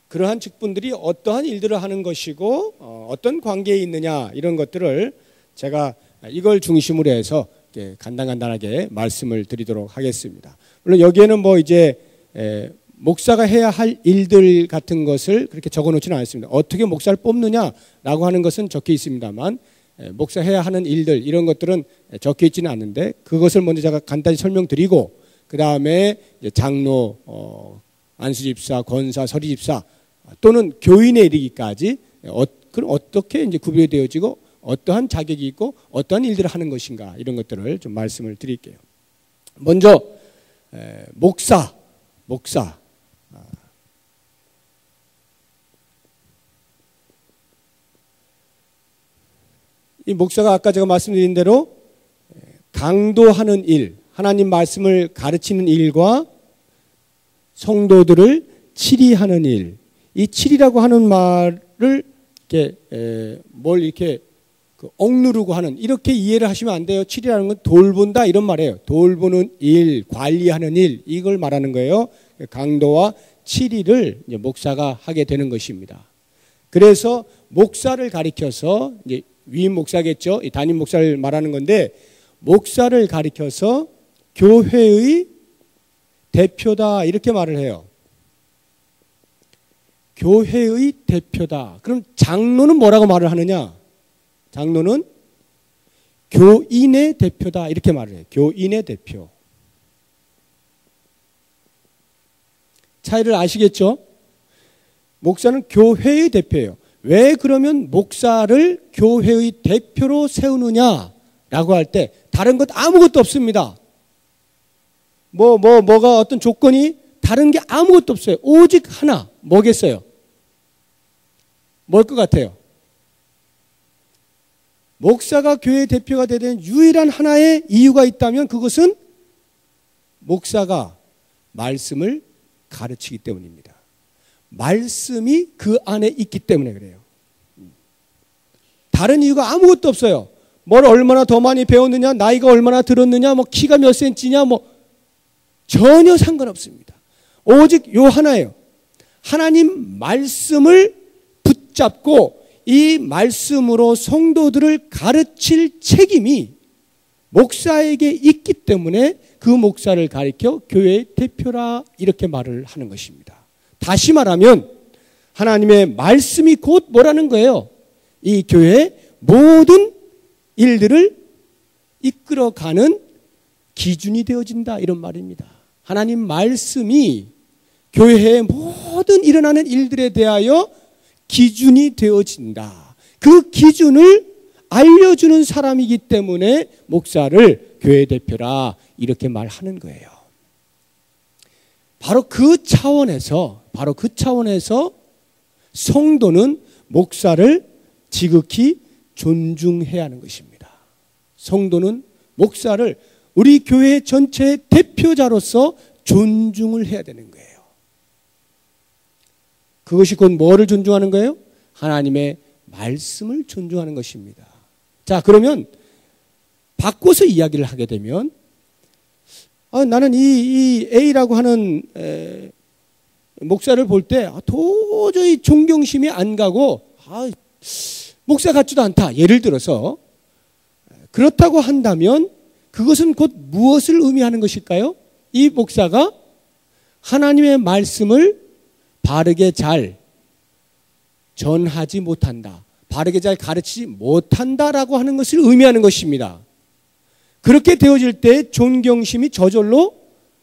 [SPEAKER 1] 그러한 직분들이 어떠한 일들을 하는 것이고 어떤 관계에 있느냐, 이런 것들을 제가 이걸 중심으로 해서 간단하게 말씀을 드리도록 하겠습니다. 물론 여기에는 뭐 이제 목사가 해야 할 일들 같은 것을 그렇게 적어놓지는 않습니다. 어떻게 목사를 뽑느냐라고 하는 것은 적혀 있습니다만, 목사 해야 하는 일들, 이런 것들은 적혀 있지는 않는데, 그것을 먼저 제가 간단히 설명드리고, 그 다음에 장로, 안수집사, 권사, 서리집사 또는 교인에 이르기까지 그럼 어떻게 이제 구별되어지고 어떠한 자격이 있고 어떠한 일들을 하는 것인가, 이런 것들을 좀 말씀을 드릴게요. 먼저 목사. 이 목사가 아까 제가 말씀드린 대로 강도하는 일, 하나님 말씀을 가르치는 일과 성도들을 치리하는 일, 이 치리라고 하는 말을 이렇게 억누르고 하는, 이렇게 이해를 하시면 안 돼요. 치리라는 건 돌본다, 이런 말이에요. 돌보는 일, 관리하는 일, 이걸 말하는 거예요. 강도와 치리를 이제 목사가 하게 되는 것입니다. 그래서 목사를 가리켜서, 이제 위임 목사겠죠. 이 담임 목사를 말하는 건데, 목사를 가리켜서 교회의 대표다, 이렇게 말을 해요. 교회의 대표다. 그럼 장로는 뭐라고 말을 하느냐? 장로는 교인의 대표다, 이렇게 말을 해요. 교인의 대표. 차이를 아시겠죠? 목사는 교회의 대표예요. 왜 그러면 목사를 교회의 대표로 세우느냐라고 할 때 다른 것 아무것도 없습니다. 뭐가 어떤 조건이 다른 게 아무것도 없어요. 오직 하나. 뭐겠어요? 뭘 것 같아요? 목사가 교회 대표가 되는 유일한 하나의 이유가 있다면 그것은 목사가 말씀을 가르치기 때문입니다. 말씀이 그 안에 있기 때문에 그래요. 다른 이유가 아무것도 없어요. 뭘 얼마나 더 많이 배웠느냐, 나이가 얼마나 들었느냐, 뭐 키가 몇 센치냐, 뭐 전혀 상관없습니다. 오직 요 하나예요. 하나님 말씀을 붙잡고 이 말씀으로 성도들을 가르칠 책임이 목사에게 있기 때문에 그 목사를 가리켜 교회의 대표라, 이렇게 말을 하는 것입니다. 다시 말하면 하나님의 말씀이 곧 뭐라는 거예요? 이 교회의 모든 일들을 이끌어가는 기준이 되어진다, 이런 말입니다. 하나님 말씀이 교회의 모든 일어나는 일들에 대하여 기준이 되어진다. 그 기준을 알려주는 사람이기 때문에 목사를 교회 대표라, 이렇게 말하는 거예요. 바로 그 차원에서 성도는 목사를 지극히 존중해야 하는 것입니다. 성도는 목사를 우리 교회 전체의 대표자로서 존중을 해야 되는 거예요. 그것이 곧 뭐를 존중하는 거예요? 하나님의 말씀을 존중하는 것입니다. 자, 그러면 바꿔서 이야기를 하게 되면, 나는 이 A라고 하는 목사를 볼 때 도저히 존경심이 안 가고 목사 같지도 않다. 예를 들어서 그렇다고 한다면 그것은 곧 무엇을 의미하는 것일까요? 이 목사가 하나님의 말씀을 바르게 잘 전하지 못한다. 바르게 잘 가르치지 못한다라고 하는 것을 의미하는 것입니다. 그렇게 되어질 때 존경심이 저절로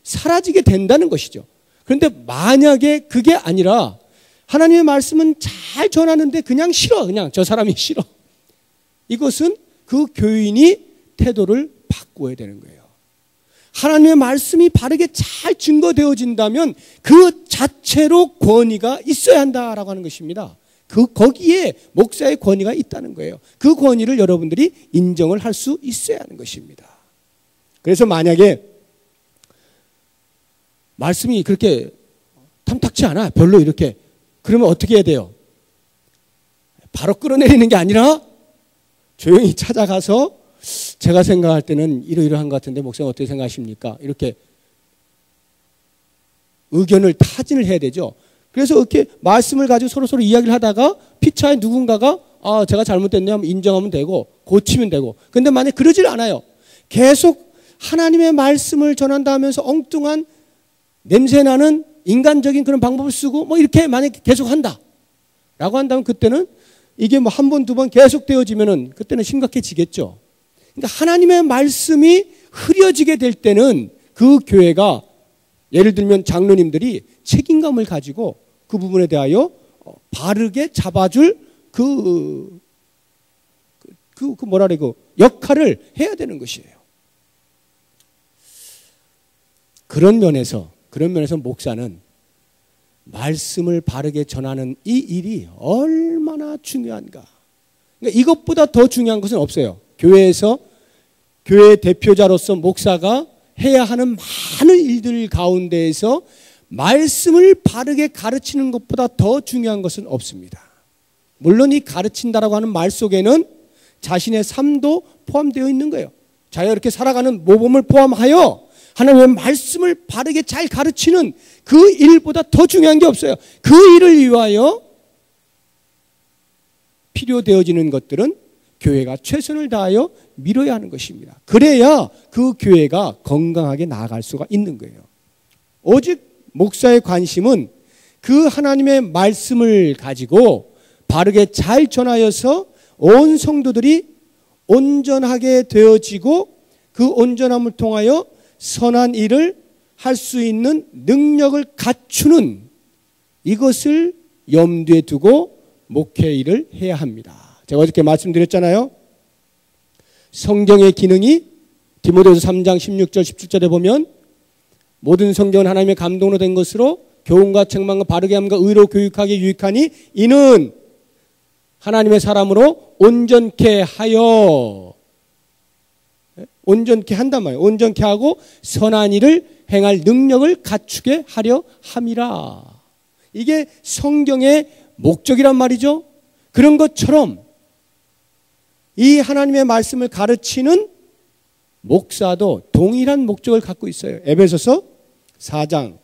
[SPEAKER 1] 사라지게 된다는 것이죠. 그런데 만약에 그게 아니라 하나님의 말씀은 잘 전하는데 그냥 싫어. 그냥 저 사람이 싫어. 이것은 그 교인이 태도를 바꿔야 되는 거예요. 하나님의 말씀이 바르게 잘 증거되어진다면 그 자체로 권위가 있어야 한다라고 하는 것입니다. 거기에 목사의 권위가 있다는 거예요. 그 권위를 여러분들이 인정을 할 수 있어야 하는 것입니다. 그래서 만약에 말씀이 그렇게 탐탁치 않아, 별로 이렇게, 그러면 어떻게 해야 돼요? 바로 끌어내리는 게 아니라 조용히 찾아가서 제가 생각할 때는 이러이러한 것 같은데 목사님 어떻게 생각하십니까? 이렇게 의견을 타진을 해야 되죠. 그래서 이렇게 말씀을 가지고 서로 이야기를 하다가 피차에 누군가가 제가 잘못됐네 하면 인정하면 되고 고치면 되고. 근데 만약 그러질 않아요. 계속 하나님의 말씀을 전한다 하면서 엉뚱한 냄새나는 인간적인 그런 방법을 쓰고 뭐 이렇게 만약에 계속 한다 라고 한다면 그때는 이게 뭐 한 번, 두 번 계속 되어지면은 그때는 심각해지겠죠. 그러니까 하나님의 말씀이 흐려지게 될 때는 그 교회가 예를 들면 장로님들이 책임감을 가지고 그 부분에 대하여 바르게 잡아줄 그 역할을 해야 되는 것이에요. 그런 면에서 목사는 말씀을 바르게 전하는 이 일이 얼마나 중요한가. 그러니까 이것보다 더 중요한 것은 없어요. 교회에서 교회 대표자로서 목사가 해야 하는 많은 일들 가운데에서 말씀을 바르게 가르치는 것보다 더 중요한 것은 없습니다. 물론 이 가르친다라고 하는 말 속에는 자신의 삶도 포함되어 있는 거예요. 자기가 이렇게 살아가는 모범을 포함하여 하나님의 말씀을 바르게 잘 가르치는 그 일보다 더 중요한 게 없어요. 그 일을 위하여 필요되어지는 것들은 교회가 최선을 다하여 미뤄야 하는 것입니다. 그래야 그 교회가 건강하게 나아갈 수가 있는 거예요. 오직 목사의 관심은 그 하나님의 말씀을 가지고 바르게 잘 전하여서 온 성도들이 온전하게 되어지고 그 온전함을 통하여 선한 일을 할 수 있는 능력을 갖추는 이것을 염두에 두고 목회 일을 해야 합니다. 제가 어저께 말씀드렸잖아요. 성경의 기능이 디모데후서 3장 16절 17절에 보면 모든 성경은 하나님의 감동으로 된 것으로 교훈과 책망과 바르게 함과 의로 교육하기에 유익하니 이는 하나님의 사람으로 온전케 하여 온전케 한단 말이에요. 온전케 하고 선한 일을 행할 능력을 갖추게 하려 함이라. 이게 성경의 목적이란 말이죠. 그런 것처럼 이 하나님의 말씀을 가르치는 목사도 동일한 목적을 갖고 있어요. 에베소서 4장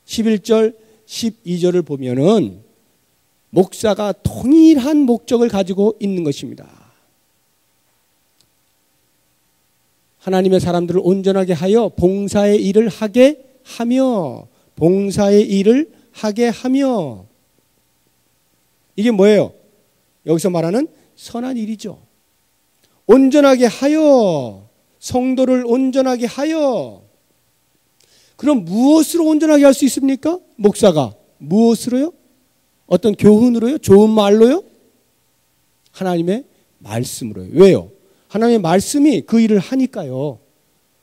[SPEAKER 1] 11절 12절을 보면은 목사가 동일한 목적을 가지고 있는 것입니다. 하나님의 사람들을 온전하게 하여 봉사의 일을 하게 하며 이게 뭐예요? 여기서 말하는 선한 일이죠. 온전하게 하여 성도를 온전하게 하여. 그럼 무엇으로 온전하게 할 수 있습니까? 목사가 무엇으로요? 어떤 교훈으로요? 좋은 말로요? 하나님의 말씀으로요. 왜요? 하나님의 말씀이 그 일을 하니까요.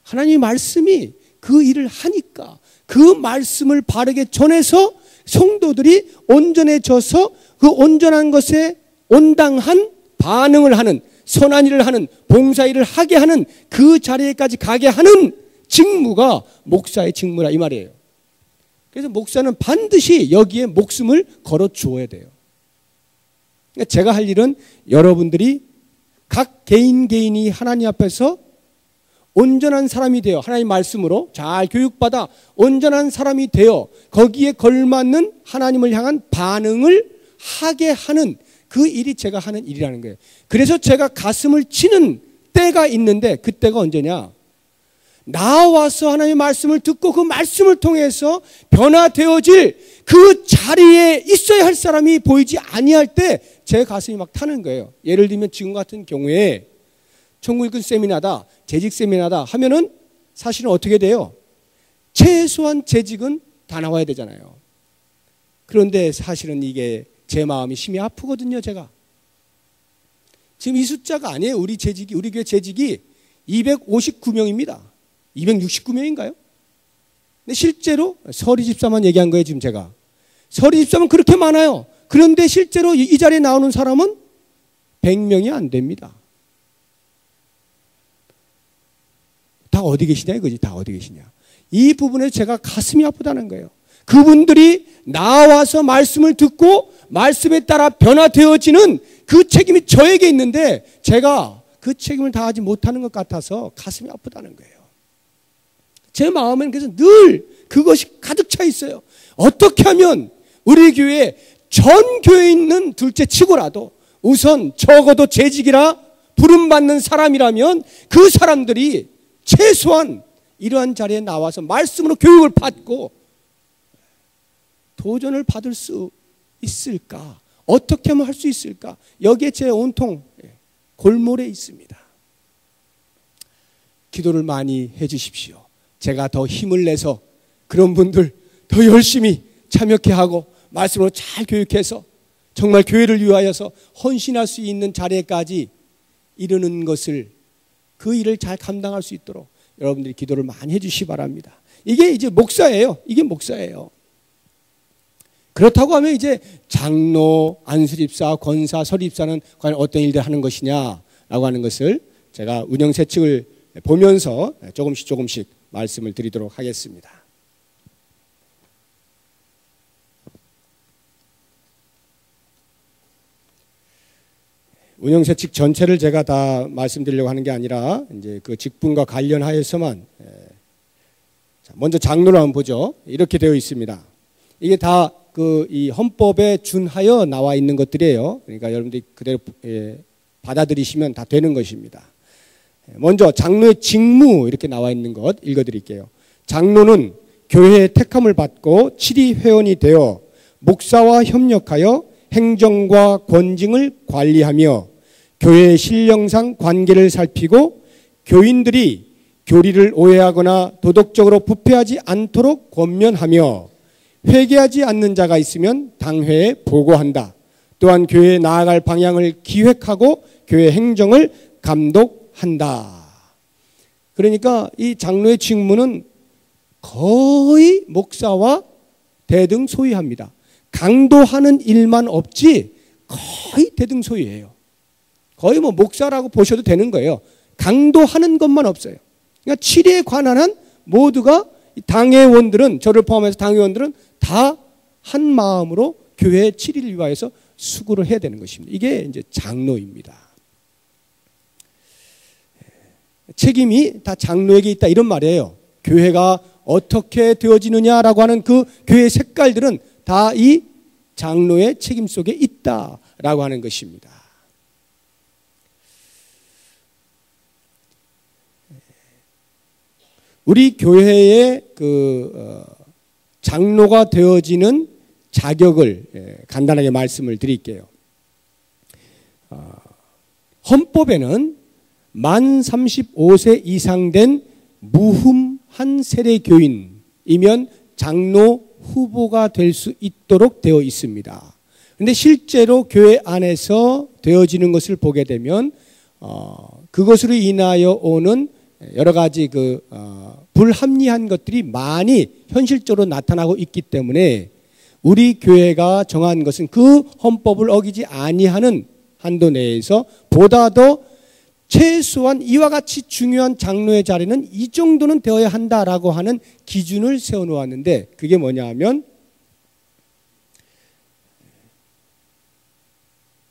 [SPEAKER 1] 하나님의 말씀이 그 일을 하니까 그 말씀을 바르게 전해서 성도들이 온전해져서 그 온전한 것에 온당한 반응을 하는 선한 일을 하는 봉사일을 하게 하는 그 자리에까지 가게 하는 직무가 목사의 직무라 이 말이에요. 그래서 목사는 반드시 여기에 목숨을 걸어 주어야 돼요. 그러니까 제가 할 일은 여러분들이 각 개인이 하나님 앞에서 온전한 사람이 되어 하나님 말씀으로 잘 교육받아 온전한 사람이 되어 거기에 걸맞는 하나님을 향한 반응을 하게 하는 그 일이 제가 하는 일이라는 거예요. 그래서 제가 가슴을 치는 때가 있는데 그 때가 언제냐? 나와서 하나님의 말씀을 듣고 그 말씀을 통해서 변화되어질 그 자리에 있어야 할 사람이 보이지 아니할 때 제 가슴이 막 타는 거예요. 예를 들면 지금 같은 경우에 총무일꾼 세미나다, 재직 세미나다 하면은 사실은 어떻게 돼요? 최소한 재직은 다 나와야 되잖아요. 그런데 사실은 이게 제 마음이 심히 아프거든요, 제가. 지금 이 숫자가 아니에요. 우리 교회 재직이 259명입니다. 269명인가요? 근데 실제로 서리 집사만 얘기한 거예요, 지금 제가. 서리 집사만 그렇게 많아요. 그런데 실제로 이 자리에 나오는 사람은 100명이 안 됩니다. 다 어디 계시냐 이거지. 다 어디 계시냐. 이 부분에 제가 가슴이 아프다는 거예요. 그분들이 나와서 말씀을 듣고 말씀에 따라 변화되어지는 그 책임이 저에게 있는데 제가 그 책임을 다하지 못하는 것 같아서 가슴이 아프다는 거예요. 제 마음에는 그래서 늘 그것이 가득 차 있어요. 어떻게 하면 우리 교회에 전 교회에 있는 둘째 치고라도 우선 적어도 재직이라 부름받는 사람이라면 그 사람들이 최소한 이러한 자리에 나와서 말씀으로 교육을 받고 도전을 받을 수 있을까? 어떻게 하면 할 수 있을까? 여기에 제 온통 골몰에 있습니다. 기도를 많이 해 주십시오. 제가 더 힘을 내서 그런 분들 더 열심히 참여케 하고 말씀으로 잘 교육해서 정말 교회를 위하여서 헌신할 수 있는 자리까지 이르는 것을 그 일을 잘 감당할 수 있도록 여러분들이 기도를 많이 해 주시기 바랍니다. 이게 이제 목사예요. 이게 목사예요. 그렇다고 하면 이제 장로, 안수집사, 권사, 서리집사는 과연 어떤 일들을 하는 것이냐라고 하는 것을 제가 운영세칙을 보면서 조금씩 말씀을 드리도록 하겠습니다. 운영세칙 전체를 제가 다 말씀드리려고 하는 게 아니라 이제 그 직분과 관련하여서만 먼저 장로를 한번 보죠. 이렇게 되어 있습니다. 이게 다 이 헌법에 준하여 나와 있는 것들이에요. 그러니까 여러분들이 그대로 받아들이시면 다 되는 것입니다. 먼저 장로의 직무 이렇게 나와 있는 것 읽어드릴게요. 장로는 교회의 택함을 받고 7위 회원이 되어 목사와 협력하여 행정과 권징을 관리하며 교회의 신령상 관계를 살피고 교인들이 교리를 오해하거나 도덕적으로 부패하지 않도록 권면하며 회개하지 않는 자가 있으면 당회에 보고한다. 또한 교회에 나아갈 방향을 기획하고 교회 행정을 감독한다. 그러니까 이 장로의 직무는 거의 목사와 대등소이합니다. 강도하는 일만 없지 거의 대등소이해요. 거의 뭐 목사라고 보셔도 되는 거예요. 강도하는 것만 없어요. 그러니까 7위에 관한 한 모두가 당회원들은 저를 포함해서 당회원들은 다 한 마음으로 교회의 7위를 위하여서 수고를 해야 되는 것입니다. 이게 이제 장로입니다. 책임이 다 장로에게 있다 이런 말이에요. 교회가 어떻게 되어지느냐라고 하는 그 교회의 색깔들은 다 이 장로의 책임 속에 있다라고 하는 것입니다. 우리 교회의 장로가 되어지는 자격을 간단하게 말씀을 드릴게요. 헌법에는 만 35세 이상 된 무흠한 세례 교인이면 장로 후보가 될 수 있도록 되어 있습니다. 그런데 실제로 교회 안에서 되어지는 것을 보게 되면 그것으로 인하여 오는 여러 가지 불합리한 것들이 많이 현실적으로 나타나고 있기 때문에 우리 교회가 정한 것은 그 헌법을 어기지 아니하는 한도 내에서 보다 더 최소한 이와 같이 중요한 장로의 자리는 이 정도는 되어야 한다라고 하는 기준을 세워놓았는데 그게 뭐냐 하면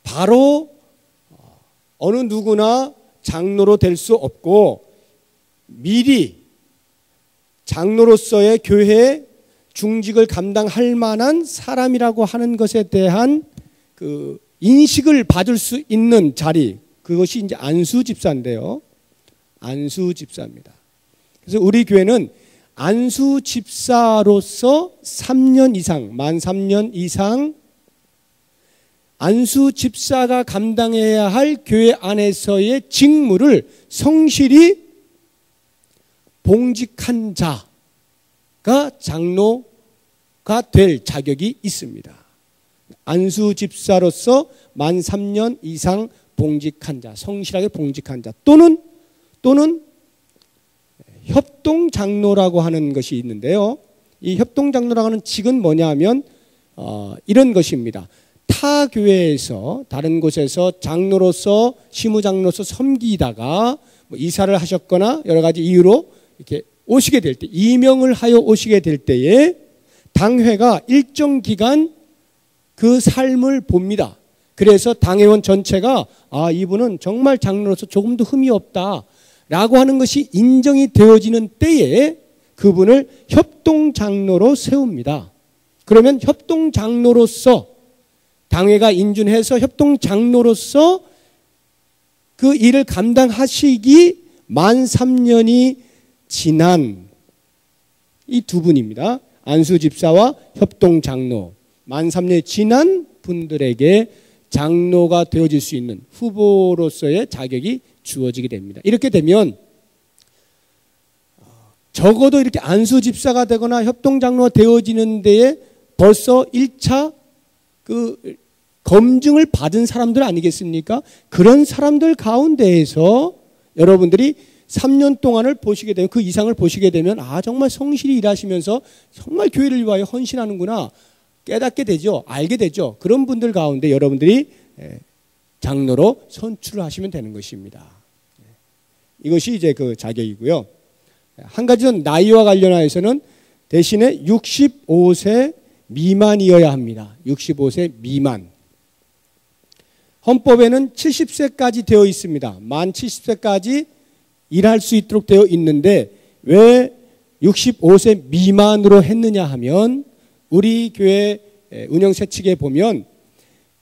[SPEAKER 1] 바로 어느 누구나 장로로 될 수 없고 미리 장로로서의 교회의 중직을 감당할 만한 사람이라고 하는 것에 대한 그 인식을 받을 수 있는 자리, 그것이 이제 안수 집사인데요. 안수 집사입니다. 그래서 우리 교회는 안수 집사로서 3년 이상, 만 3년 이상 안수 집사가 감당해야 할 교회 안에서의 직무를 성실히 봉직한 자가 장로가 될 자격이 있습니다. 안수 집사로서 만 3년 이상 봉직한 자, 성실하게 봉직한 자 또는 협동 장로라고 하는 것이 있는데요. 이 협동 장로라고 하는 직은 뭐냐 하면 이런 것입니다. 타 교회에서 다른 곳에서 장로로서 시무장로로서 섬기다가 뭐 이사를 하셨거나 여러 가지 이유로 이렇게 오시게 될 때, 임명을 하여 오시게 될 때에 당회가 일정 기간 그 삶을 봅니다. 그래서 당회원 전체가 이분은 정말 장로로서 조금도 흠이 없다 라고 하는 것이 인정이 되어지는 때에 그분을 협동장로로 세웁니다. 그러면 협동장로로서 당회가 인준해서 협동장로로서 그 일을 감당하시기 만 3년이 지난 이 두 분입니다. 안수집사와 협동장로, 만 3년이 지난 분들에게 장로가 되어질 수 있는 후보로서의 자격이 주어지게 됩니다. 이렇게 되면 적어도 이렇게 안수집사가 되거나 협동장로가 되어지는 데에 벌써 1차 그 검증을 받은 사람들 아니겠습니까? 그런 사람들 가운데에서 여러분들이 3년 동안을 보시게 되면, 그 이상을 보시게 되면 정말 성실히 일하시면서 정말 교회를 위하여 헌신하는구나 깨닫게 되죠. 알게 되죠. 그런 분들 가운데 여러분들이 장로로 선출을 하시면 되는 것입니다. 이것이 이제 그 자격이고요. 한 가지는 나이와 관련하여서는 대신에 65세 미만이어야 합니다. 65세 미만. 헌법에는 70세까지 되어 있습니다. 만 70세까지 일할 수 있도록 되어 있는데 왜 65세 미만으로 했느냐 하면 우리 교회 운영세칙에 보면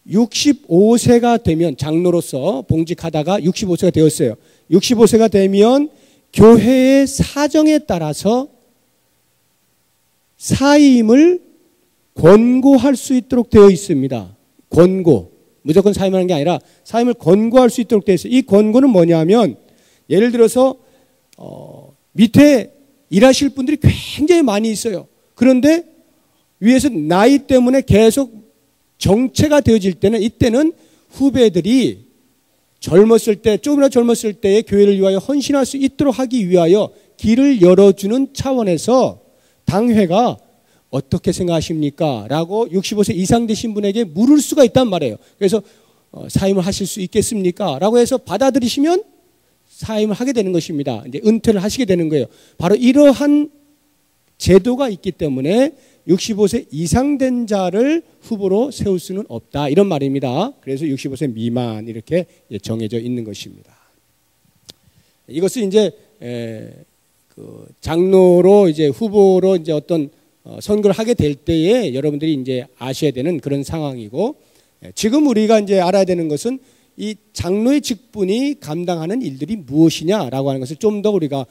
[SPEAKER 1] 65세가 되면 장로로서 봉직하다가 65세가 되었어요. 65세가 되면 교회의 사정에 따라서 사임을 권고할 수 있도록 되어 있습니다. 권고. 무조건 사임하는 게 아니라 사임을 권고할 수 있도록 되어 있어요. 이 권고는 뭐냐면 예를 들어서 밑에 일하실 분들이 굉장히 많이 있어요. 그런데 위에서 나이 때문에 계속 정체가 되어질 때는 이때는 후배들이 젊었을 때, 조금이나 젊었을 때에 교회를 위하여 헌신할 수 있도록 하기 위하여 길을 열어주는 차원에서 당회가 어떻게 생각하십니까? 라고 65세 이상 되신 분에게 물을 수가 있단 말이에요. 그래서 사임을 하실 수 있겠습니까? 라고 해서 받아들이시면 사임을 하게 되는 것입니다. 이제 은퇴를 하시게 되는 거예요. 바로 이러한 제도가 있기 때문에 65세 이상 된 자를 후보로 세울 수는 없다. 이런 말입니다. 그래서 65세 미만 이렇게 정해져 있는 것입니다. 이것을 이제 그 장로로 이제 후보로 이제 어떤 선거를 하게 될 때에 여러분들이 이제 아셔야 되는 그런 상황이고, 지금 우리가 이제 알아야 되는 것은 이 장로의 직분이 감당하는 일들이 무엇이냐라고 하는 것을 좀 더 우리가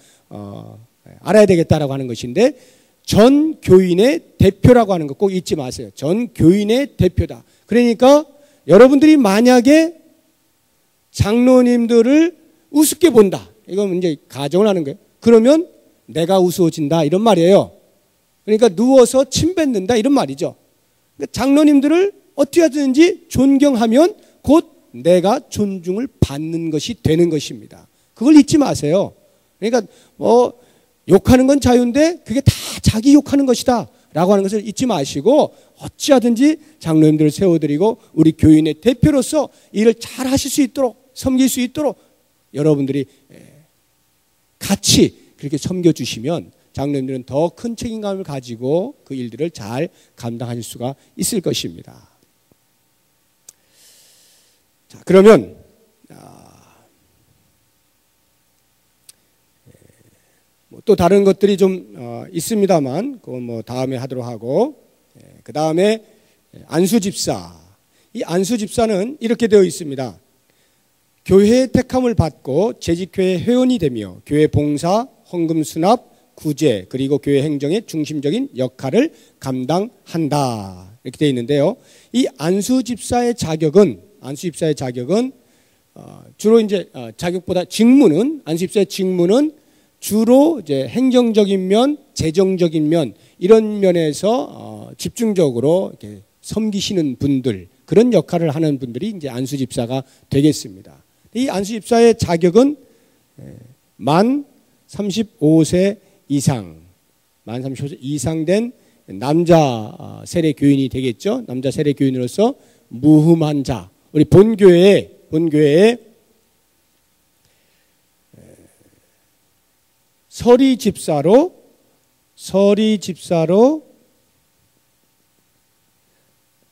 [SPEAKER 1] 알아야 되겠다라고 하는 것인데, 전 교인의 대표라고 하는 거 꼭 잊지 마세요. 전 교인의 대표다. 그러니까 여러분들이 만약에 장로님들을 우습게 본다. 이건 이제 가정을 하는 거예요. 그러면 내가 우스워진다 이런 말이에요. 그러니까 누워서 침 뱉는다 이런 말이죠. 그러니까 장로님들을 어떻게 하든지 존경하면 곧 내가 존중을 받는 것이 되는 것입니다. 그걸 잊지 마세요. 그러니까 욕하는 건 자유인데 그게 다 자기 욕하는 것이다 라고 하는 것을 잊지 마시고 어찌하든지 장로님들을 세워드리고 우리 교인의 대표로서 일을 잘 하실 수 있도록, 섬길 수 있도록 여러분들이 같이 그렇게 섬겨주시면 장로님들은 더 큰 책임감을 가지고 그 일들을 잘 감당하실 수가 있을 것입니다. 자, 그러면 또 다른 것들이 좀 있습니다만 그건 뭐 다음에 하도록 하고, 그 다음에 안수집사. 이 안수집사는 이렇게 되어 있습니다. 교회의 택함을 받고 재직교회 회원이 되며 교회 봉사, 헌금 수납, 구제 그리고 교회 행정의 중심적인 역할을 감당한다. 이렇게 되어 있는데요. 이 안수집사의 자격은 주로 이제 자격보다 직무는 안수집사의 직무는 주로 이제 행정적인 면, 재정적인 면 이런 면에서 집중적으로 이렇게 섬기시는 분들 그런 역할을 하는 분들이 이제 안수집사가 되겠습니다. 이 안수집사의 자격은 만 35세 이상 된 남자 세례 교인이 되겠죠. 남자 세례 교인으로서 무흠한 자, 우리 본교회에 서리 집사로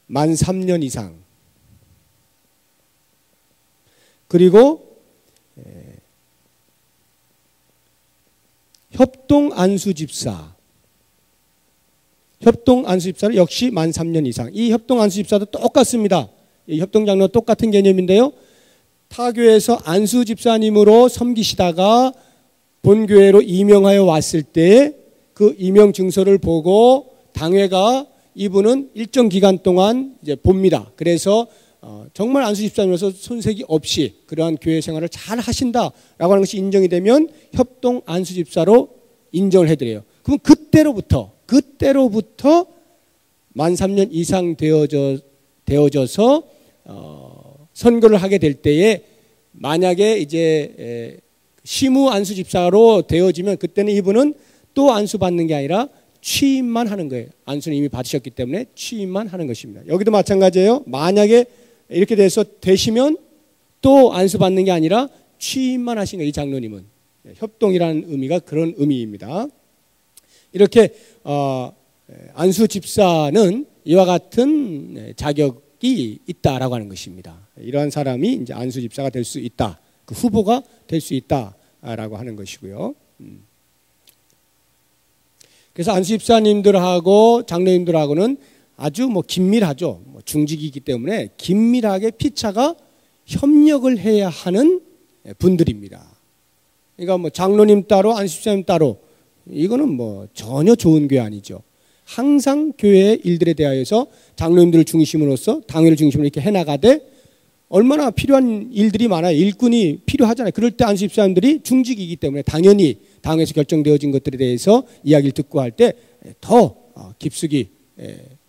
[SPEAKER 1] 만 3년 이상, 그리고 협동 안수 집사를 역시 만 3년 이상. 이 협동 안수 집사도 똑같습니다. 이 협동 장로 똑같은 개념인데요. 타교에서 안수 집사님으로 섬기시다가 본교회로 임명하여 왔을 때 그 임명 증서를 보고 당회가 이분은 일정 기간 동안 이제 봅니다. 그래서 정말 안수 집사님으로서 손색이 없이 그러한 교회 생활을 잘 하신다라고 하는 것이 인정이 되면 협동 안수 집사로 인정을 해드려요. 그럼 그때로부터 만 3년 이상 되어져서 선거를 하게 될 때에 만약에 이제 시무 안수 집사로 되어지면 그때는 이분은 또 안수 받는 게 아니라 취임만 하는 거예요. 안수는 이미 받으셨기 때문에 취임만 하는 것입니다. 여기도 마찬가지예요. 만약에 이렇게 돼서 되시면 또 안수 받는 게 아니라 취임만 하신 거예요. 이 장로님은. 협동이라는 의미가 그런 의미입니다. 이렇게 안수 집사는 이와 같은 자격이 있다라고 하는 것입니다. 이러한 사람이 이제 안수 집사가 될 수 있다. 그 후보가 될 수 있다라고 하는 것이고요. 그래서 안수 집사님들하고 장로님들하고는 아주 긴밀하죠. 중직이기 때문에 긴밀하게 피차가 협력을 해야 하는 분들입니다. 그러니까 장로님 따로 안수 집사님 따로 이거는 전혀 좋은 교회 아니죠. 항상 교회의 일들에 대하여서 장로님들을 중심으로서 당회를 중심으로 이렇게 해나가되 얼마나 필요한 일들이 많아요. 일꾼이 필요하잖아요. 그럴 때 안수 집사님들이 중직이기 때문에 당연히 당에서 결정되어진 것들에 대해서 이야기를 듣고 할 때 더 깊숙이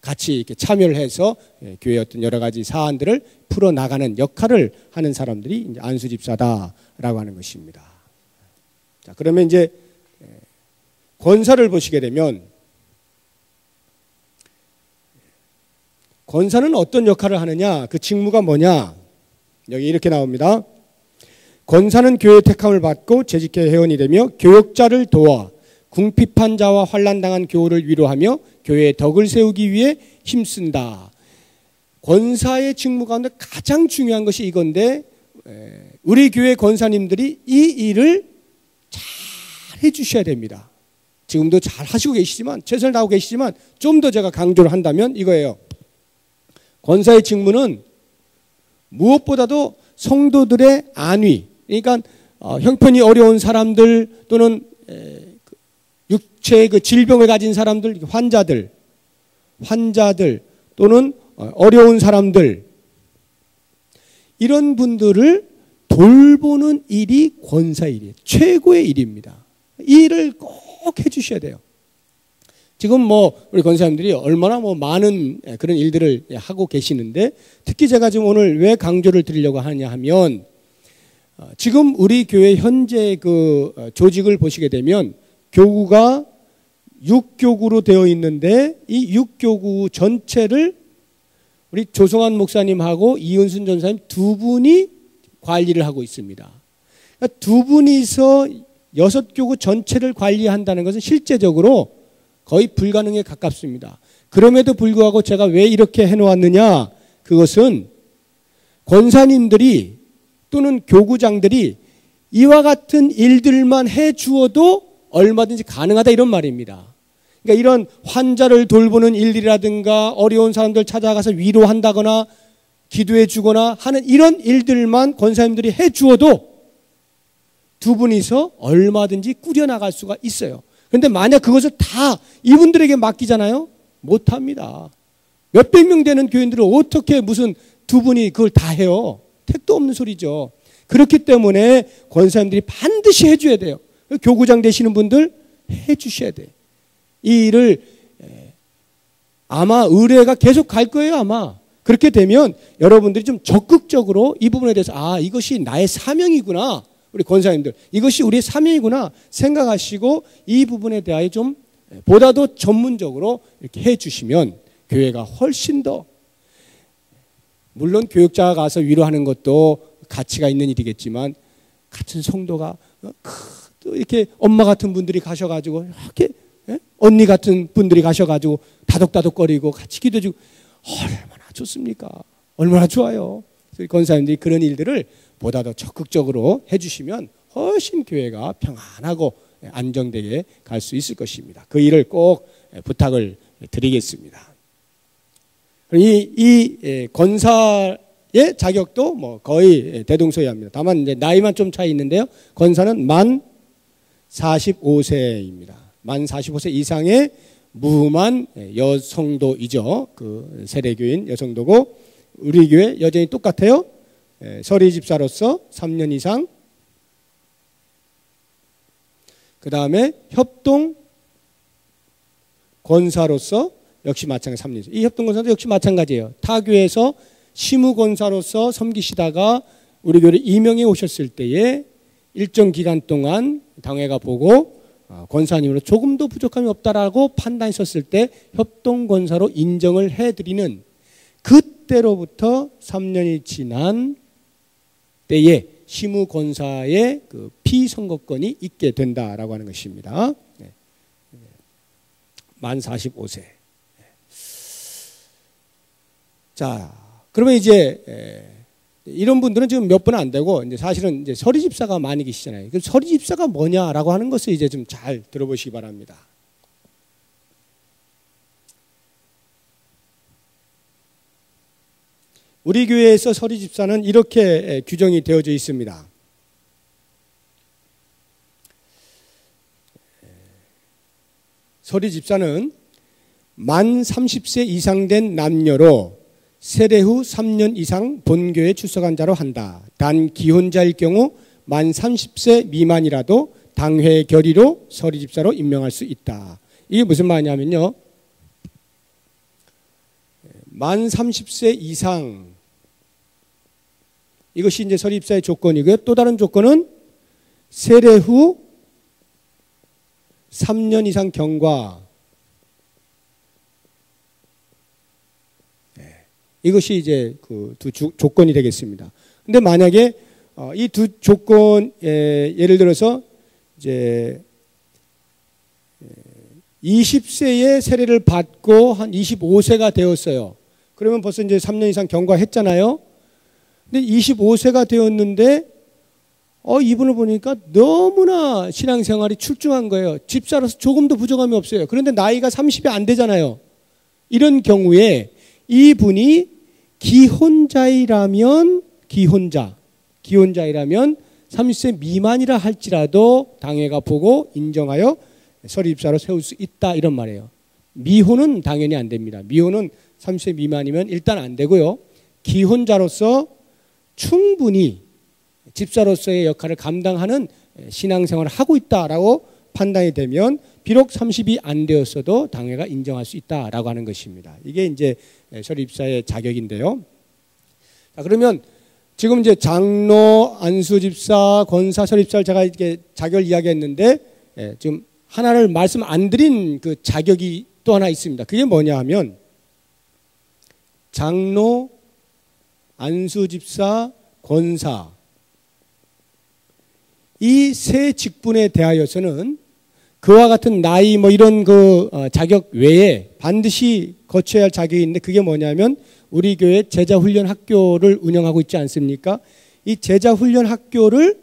[SPEAKER 1] 같이 이렇게 참여를 해서 교회의 어떤 여러 가지 사안들을 풀어나가는 역할을 하는 사람들이 이제 안수 집사다라고 하는 것입니다. 자, 그러면 이제 권사를 보시게 되면 권사는 어떤 역할을 하느냐, 그 직무가 뭐냐, 여기 이렇게 나옵니다. 권사는 교회 택함을 받고 재직회 회원이 되며 교역자를 도와 궁핍한 자와 환난당한 교우를 위로하며 교회의 덕을 세우기 위해 힘쓴다. 권사의 직무 가운데 가장 중요한 것이 이건데 우리 교회 권사님들이 이 일을 잘 해주셔야 됩니다. 지금도 잘 하시고 계시지만 최선을 다하고 계시지만 좀 더 제가 강조를 한다면 이거예요. 권사의 직무는 무엇보다도 성도들의 안위, 그러니까 형편이 어려운 사람들 또는 육체의 그 질병을 가진 사람들, 환자들 또는 어려운 사람들, 이런 분들을 돌보는 일이 권사의 일이에요. 최고의 일입니다. 이 일을 꼭 해주셔야 돼요. 지금 우리 권사님들이 얼마나 많은 그런 일들을 하고 계시는데, 특히 제가 지금 오늘 왜 강조를 드리려고 하냐 하면, 지금 우리 교회 현재 그 조직을 보시게 되면 교구가 6교구로 되어 있는데 이 6교구 전체를 우리 조성환 목사님하고 이은순 전사님 두 분이 관리를 하고 있습니다. 그러니까 두 분이서 6교구 전체를 관리한다는 것은 실제적으로 거의 불가능에 가깝습니다. 그럼에도 불구하고 제가 왜 이렇게 해놓았느냐, 그것은 권사님들이 또는 교구장들이 이와 같은 일들만 해주어도 얼마든지 가능하다, 이런 말입니다. 그러니까 이런 환자를 돌보는 일이라든가 어려운 사람들 찾아가서 위로한다거나 기도해 주거나 하는 이런 일들만 권사님들이 해주어도 두 분이서 얼마든지 꾸려나갈 수가 있어요. 그런데 만약 그것을 다 이분들에게 맡기잖아요? 못합니다. 몇백 명 되는 교인들을 어떻게 무슨 두 분이 그걸 다 해요? 택도 없는 소리죠. 그렇기 때문에 권사님들이 반드시 해줘야 돼요. 교구장 되시는 분들 해주셔야 돼요. 이 일을 아마 의뢰가 계속 갈 거예요, 아마. 그렇게 되면 여러분들이 좀 적극적으로 이 부분에 대해서 이것이 나의 사명이구나. 우리 권사님들 이것이 우리의 사명이구나 생각하시고 이 부분에 대하여 좀 보다도 전문적으로 이렇게 해주시면 교회가 훨씬 더, 물론 교육자가 가서 위로하는 것도 가치가 있는 일이겠지만 같은 성도가 또 이렇게 엄마 같은 분들이 가셔가지고 이렇게 언니 같은 분들이 가셔가지고 다독다독거리고 같이 기도해주고 얼마나 좋습니까? 얼마나 좋아요. 권사님들이 그런 일들을 보다 더 적극적으로 해주시면 훨씬 교회가 평안하고 안정되게 갈 수 있을 것입니다. 그 일을 꼭 부탁을 드리겠습니다. 이 권사의 자격도 뭐 거의 대동소이합니다. 다만 이제 나이만 좀 차이 있는데요. 권사는 만 45세입니다. 만 45세 이상의 무만 여성도이죠. 그 세례교인 여성도고 우리 교회 여전히 똑같아요. 서리집사로서 3년 이상, 그 다음에 협동 권사로서 역시 마찬가지 3년. 이 협동 권사도 역시 마찬가지예요. 타 교회에서 시무 권사로서 섬기시다가 우리 교회를 임명해 오셨을 때에 일정 기간 동안 당회가 보고 권사님으로 조금도 부족함이 없다라고 판단했었을 때 협동 권사로 인정을 해드리는, 그때로부터 3년이 지난 때에 시무 권사의 그 피선거권이 있게 된다라고 하는 것입니다. 만 45세. 자, 그러면 이제 이런 분들은 지금 몇 분 안 되고 이제 사실은 이제 서리집사가 많이 계시잖아요. 그 서리집사가 뭐냐라고 하는 것을 이제 좀 잘 들어보시기 바랍니다. 우리 교회에서 서리집사는 이렇게 규정이 되어져 있습니다. 서리집사는 만 30세 이상 된 남녀로 세례 후 3년 이상 본교에 출석한 자로 한다. 단 기혼자일 경우 만 30세 미만이라도 당회 결의로 서리집사로 임명할 수 있다. 이게 무슨 말이냐면요, 만 30세 이상, 이것이 이제 서리집사의 조건이고요. 또 다른 조건은 세례 후 3년 이상 경과, 이것이 이제 그 두 조건이 되겠습니다. 근데 만약에 이 두 조건, 예를 들어서 이제 20세에 세례를 받고 한 25세가 되었어요. 그러면 벌써 이제 3년 이상 경과했잖아요. 근데 25세가 되었는데 이분을 보니까 너무나 신앙생활이 출중한 거예요. 집사로서 조금도 부족함이 없어요. 그런데 나이가 30이 안 되잖아요. 이런 경우에 이분이 기혼자이라면 30세 미만이라 할지라도 당회가 보고 인정하여 서리집사로 세울 수 있다, 이런 말이에요. 미혼은 당연히 안 됩니다. 미혼은 30세 미만이면 일단 안 되고요. 기혼자로서 충분히 집사로서의 역할을 감당하는 신앙생활을 하고 있다라고 판단이 되면 비록 30이 안 되었어도 당회가 인정할 수 있다라고 하는 것입니다. 이게 이제 서리집사의 자격인데요. 자, 그러면 지금 이제 장로, 안수집사, 권사, 서리집사를 제가 이렇게 자격을 이야기했는데 지금 하나를 말씀 안 드린 그 자격이 또 하나 있습니다. 그게 뭐냐 하면 장로, 안수집사, 권사, 이 세 직분에 대하여서는 그와 같은 나이 뭐 이런 그 자격 외에 반드시 거쳐야 할 자격이 있는데, 그게 뭐냐면 우리 교회 제자훈련 학교를 운영하고 있지 않습니까? 이 제자훈련 학교의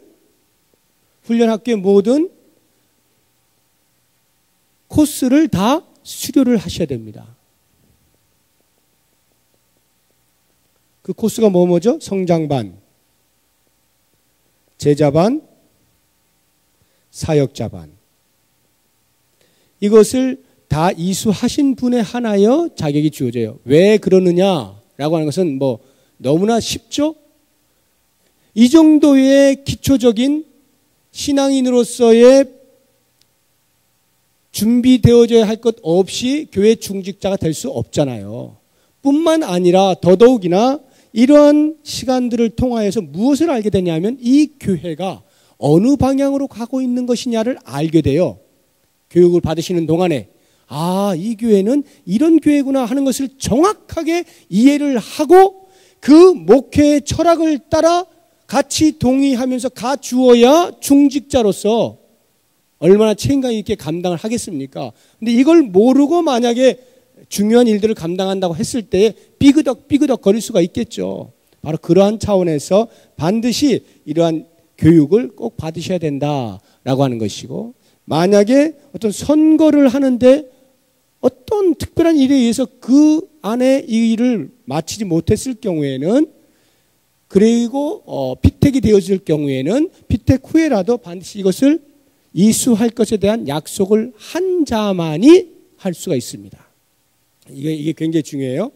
[SPEAKER 1] 모든 코스를 다 수료를 하셔야 됩니다. 그 코스가 뭐죠? 성장반, 제자반, 사역자반. 이것을 다 이수하신 분에 한하여 자격이 주어져요. 왜 그러느냐라고 하는 것은 뭐 너무나 쉽죠? 이 정도의 기초적인 신앙인으로서의 준비되어져야 할 것 없이 교회 중직자가 될 수 없잖아요. 뿐만 아니라 더더욱이나 이러한 시간들을 통하여서 무엇을 알게 되냐면 이 교회가 어느 방향으로 가고 있는 것이냐를 알게 돼요. 교육을 받으시는 동안에 아, 이 교회는 이런 교회구나 하는 것을 정확하게 이해를 하고 그 목회의 철학을 따라 같이 동의하면서 가주어야 중직자로서 얼마나 책임감 있게 감당을 하겠습니까? 근데 이걸 모르고 만약에 중요한 일들을 감당한다고 했을 때 삐그덕 거릴 수가 있겠죠. 바로 그러한 차원에서 반드시 이러한 교육을 꼭 받으셔야 된다라고 하는 것이고, 만약에 어떤 선거를 하는데 어떤 특별한 일에 의해서 그 안에 이 일을 마치지 못했을 경우에는, 그리고 피택이 되어질 경우에는 피택 후에라도 반드시 이것을 이수할 것에 대한 약속을 한 자만이 할 수가 있습니다. 이게 굉장히 중요해요.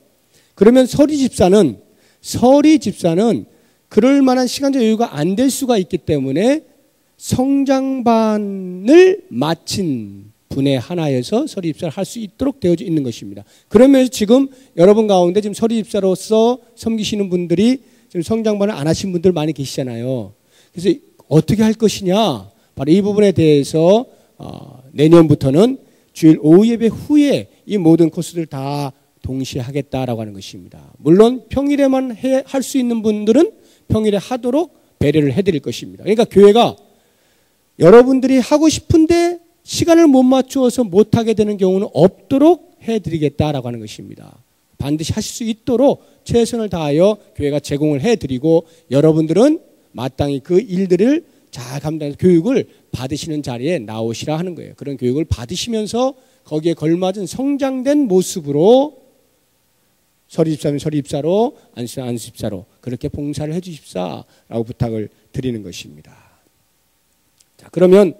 [SPEAKER 1] 그러면 서리 집사는 그럴 만한 시간적 여유가 안 될 수가 있기 때문에 성장반을 마친 분에 한하여서 서리 집사를 할 수 있도록 되어져 있는 것입니다. 그러면서 지금 여러분 가운데 지금 서리 집사로서 섬기시는 분들이 지금 성장반을 안 하신 분들 많이 계시잖아요. 그래서 어떻게 할 것이냐, 바로 이 부분에 대해서 내년부터는 주일 오후 예배 후에 이 모든 코스들을 다 동시에 하겠다라고 하는 것입니다. 물론 평일에만 할 수 있는 분들은 평일에 하도록 배려를 해드릴 것입니다. 그러니까 교회가 여러분들이 하고 싶은데 시간을 못 맞추어서 못하게 되는 경우는 없도록 해드리겠다라고 하는 것입니다. 반드시 하실 수 있도록 최선을 다하여 교회가 제공을 해드리고, 여러분들은 마땅히 그 일들을 잘 감당해서 교육을 받으시는 자리에 나오시라 하는 거예요. 그런 교육을 받으시면서 거기에 걸맞은 성장된 모습으로 서리집사면 서리집사로, 안수면 안수집사로 그렇게 봉사를 해 주십사라고 부탁을 드리는 것입니다. 자, 그러면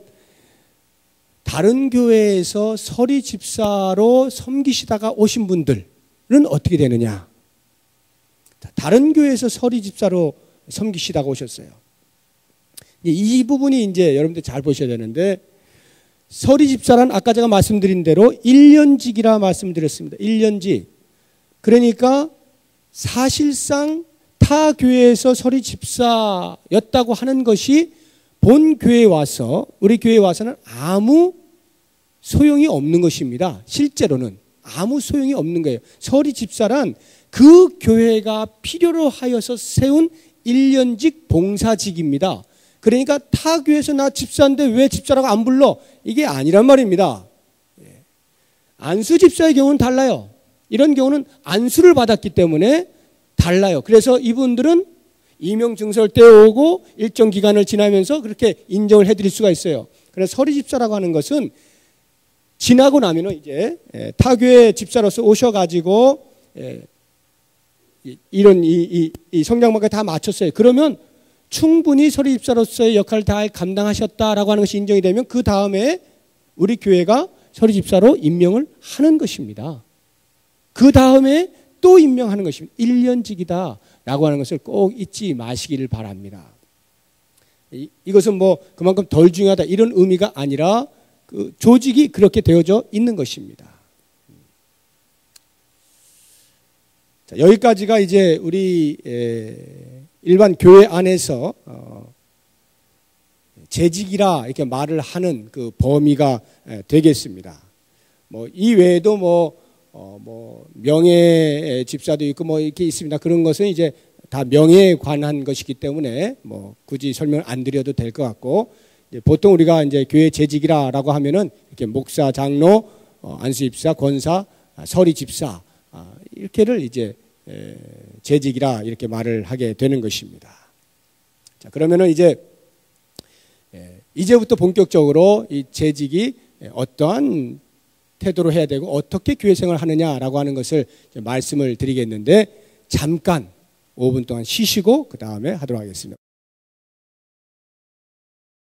[SPEAKER 1] 다른 교회에서 서리집사로 섬기시다가 오신 분들은 어떻게 되느냐? 다른 교회에서 서리집사로 섬기시다가 오셨어요. 이 부분이 이제 여러분들 잘 보셔야 되는데, 서리집사란 아까 제가 말씀드린 대로 1년직이라 말씀드렸습니다. 1년직. 그러니까 사실상 타 교회에서 서리집사였다고 하는 것이 본 교회에 와서, 우리 교회에 와서는 아무 소용이 없는 것입니다. 실제로는 아무 소용이 없는 거예요. 서리집사란 그 교회가 필요로 하여서 세운 1년직 봉사직입니다. 그러니까 타 교회에서 나 집사인데 왜 집사라고 안 불러? 이게 아니란 말입니다. 안수 집사의 경우는 달라요. 이런 경우는 안수를 받았기 때문에 달라요. 그래서 이분들은 임용 증서를 떼어오고 일정 기간을 지나면서 그렇게 인정을 해드릴 수가 있어요. 그래서 서리 집사라고 하는 것은 지나고 나면은 이제 타 교회 집사로서 오셔가지고 이런 이 성장반까지 다 마쳤어요. 그러면 충분히 서리 집사로서의 역할을 다 감당하셨다라고 하는 것이 인정이 되면 그 다음에 우리 교회가 서리 집사로 임명을 하는 것입니다. 그 다음에 또 임명하는 것입니다. 1년직이다라고 하는 것을 꼭 잊지 마시기를 바랍니다. 이것은 뭐 그만큼 덜 중요하다 이런 의미가 아니라 그 조직이 그렇게 되어져 있는 것입니다. 자, 여기까지가 이제 우리 일반 교회 안에서 재직이라 이렇게 말을 하는 그 범위가 되겠습니다. 뭐 이 외에도 뭐 명예 집사도 있고 뭐 이렇게 있습니다. 그런 것은 이제 다 명예에 관한 것이기 때문에 뭐 굳이 설명을 안 드려도 될 것 같고, 이제 보통 우리가 이제 교회 재직이라고 하면은 이렇게 목사, 장로, 안수집사, 권사, 서리집사 이렇게를 이제 재직이라 이렇게 말을 하게 되는 것입니다. 자, 그러면은 이제부터 본격적으로 이 재직이 어떠한 태도로 해야 되고 어떻게 교회 생활을 하느냐라고 하는 것을 말씀을 드리겠는데, 잠깐 5분 동안 쉬시고 그 다음에 하도록 하겠습니다.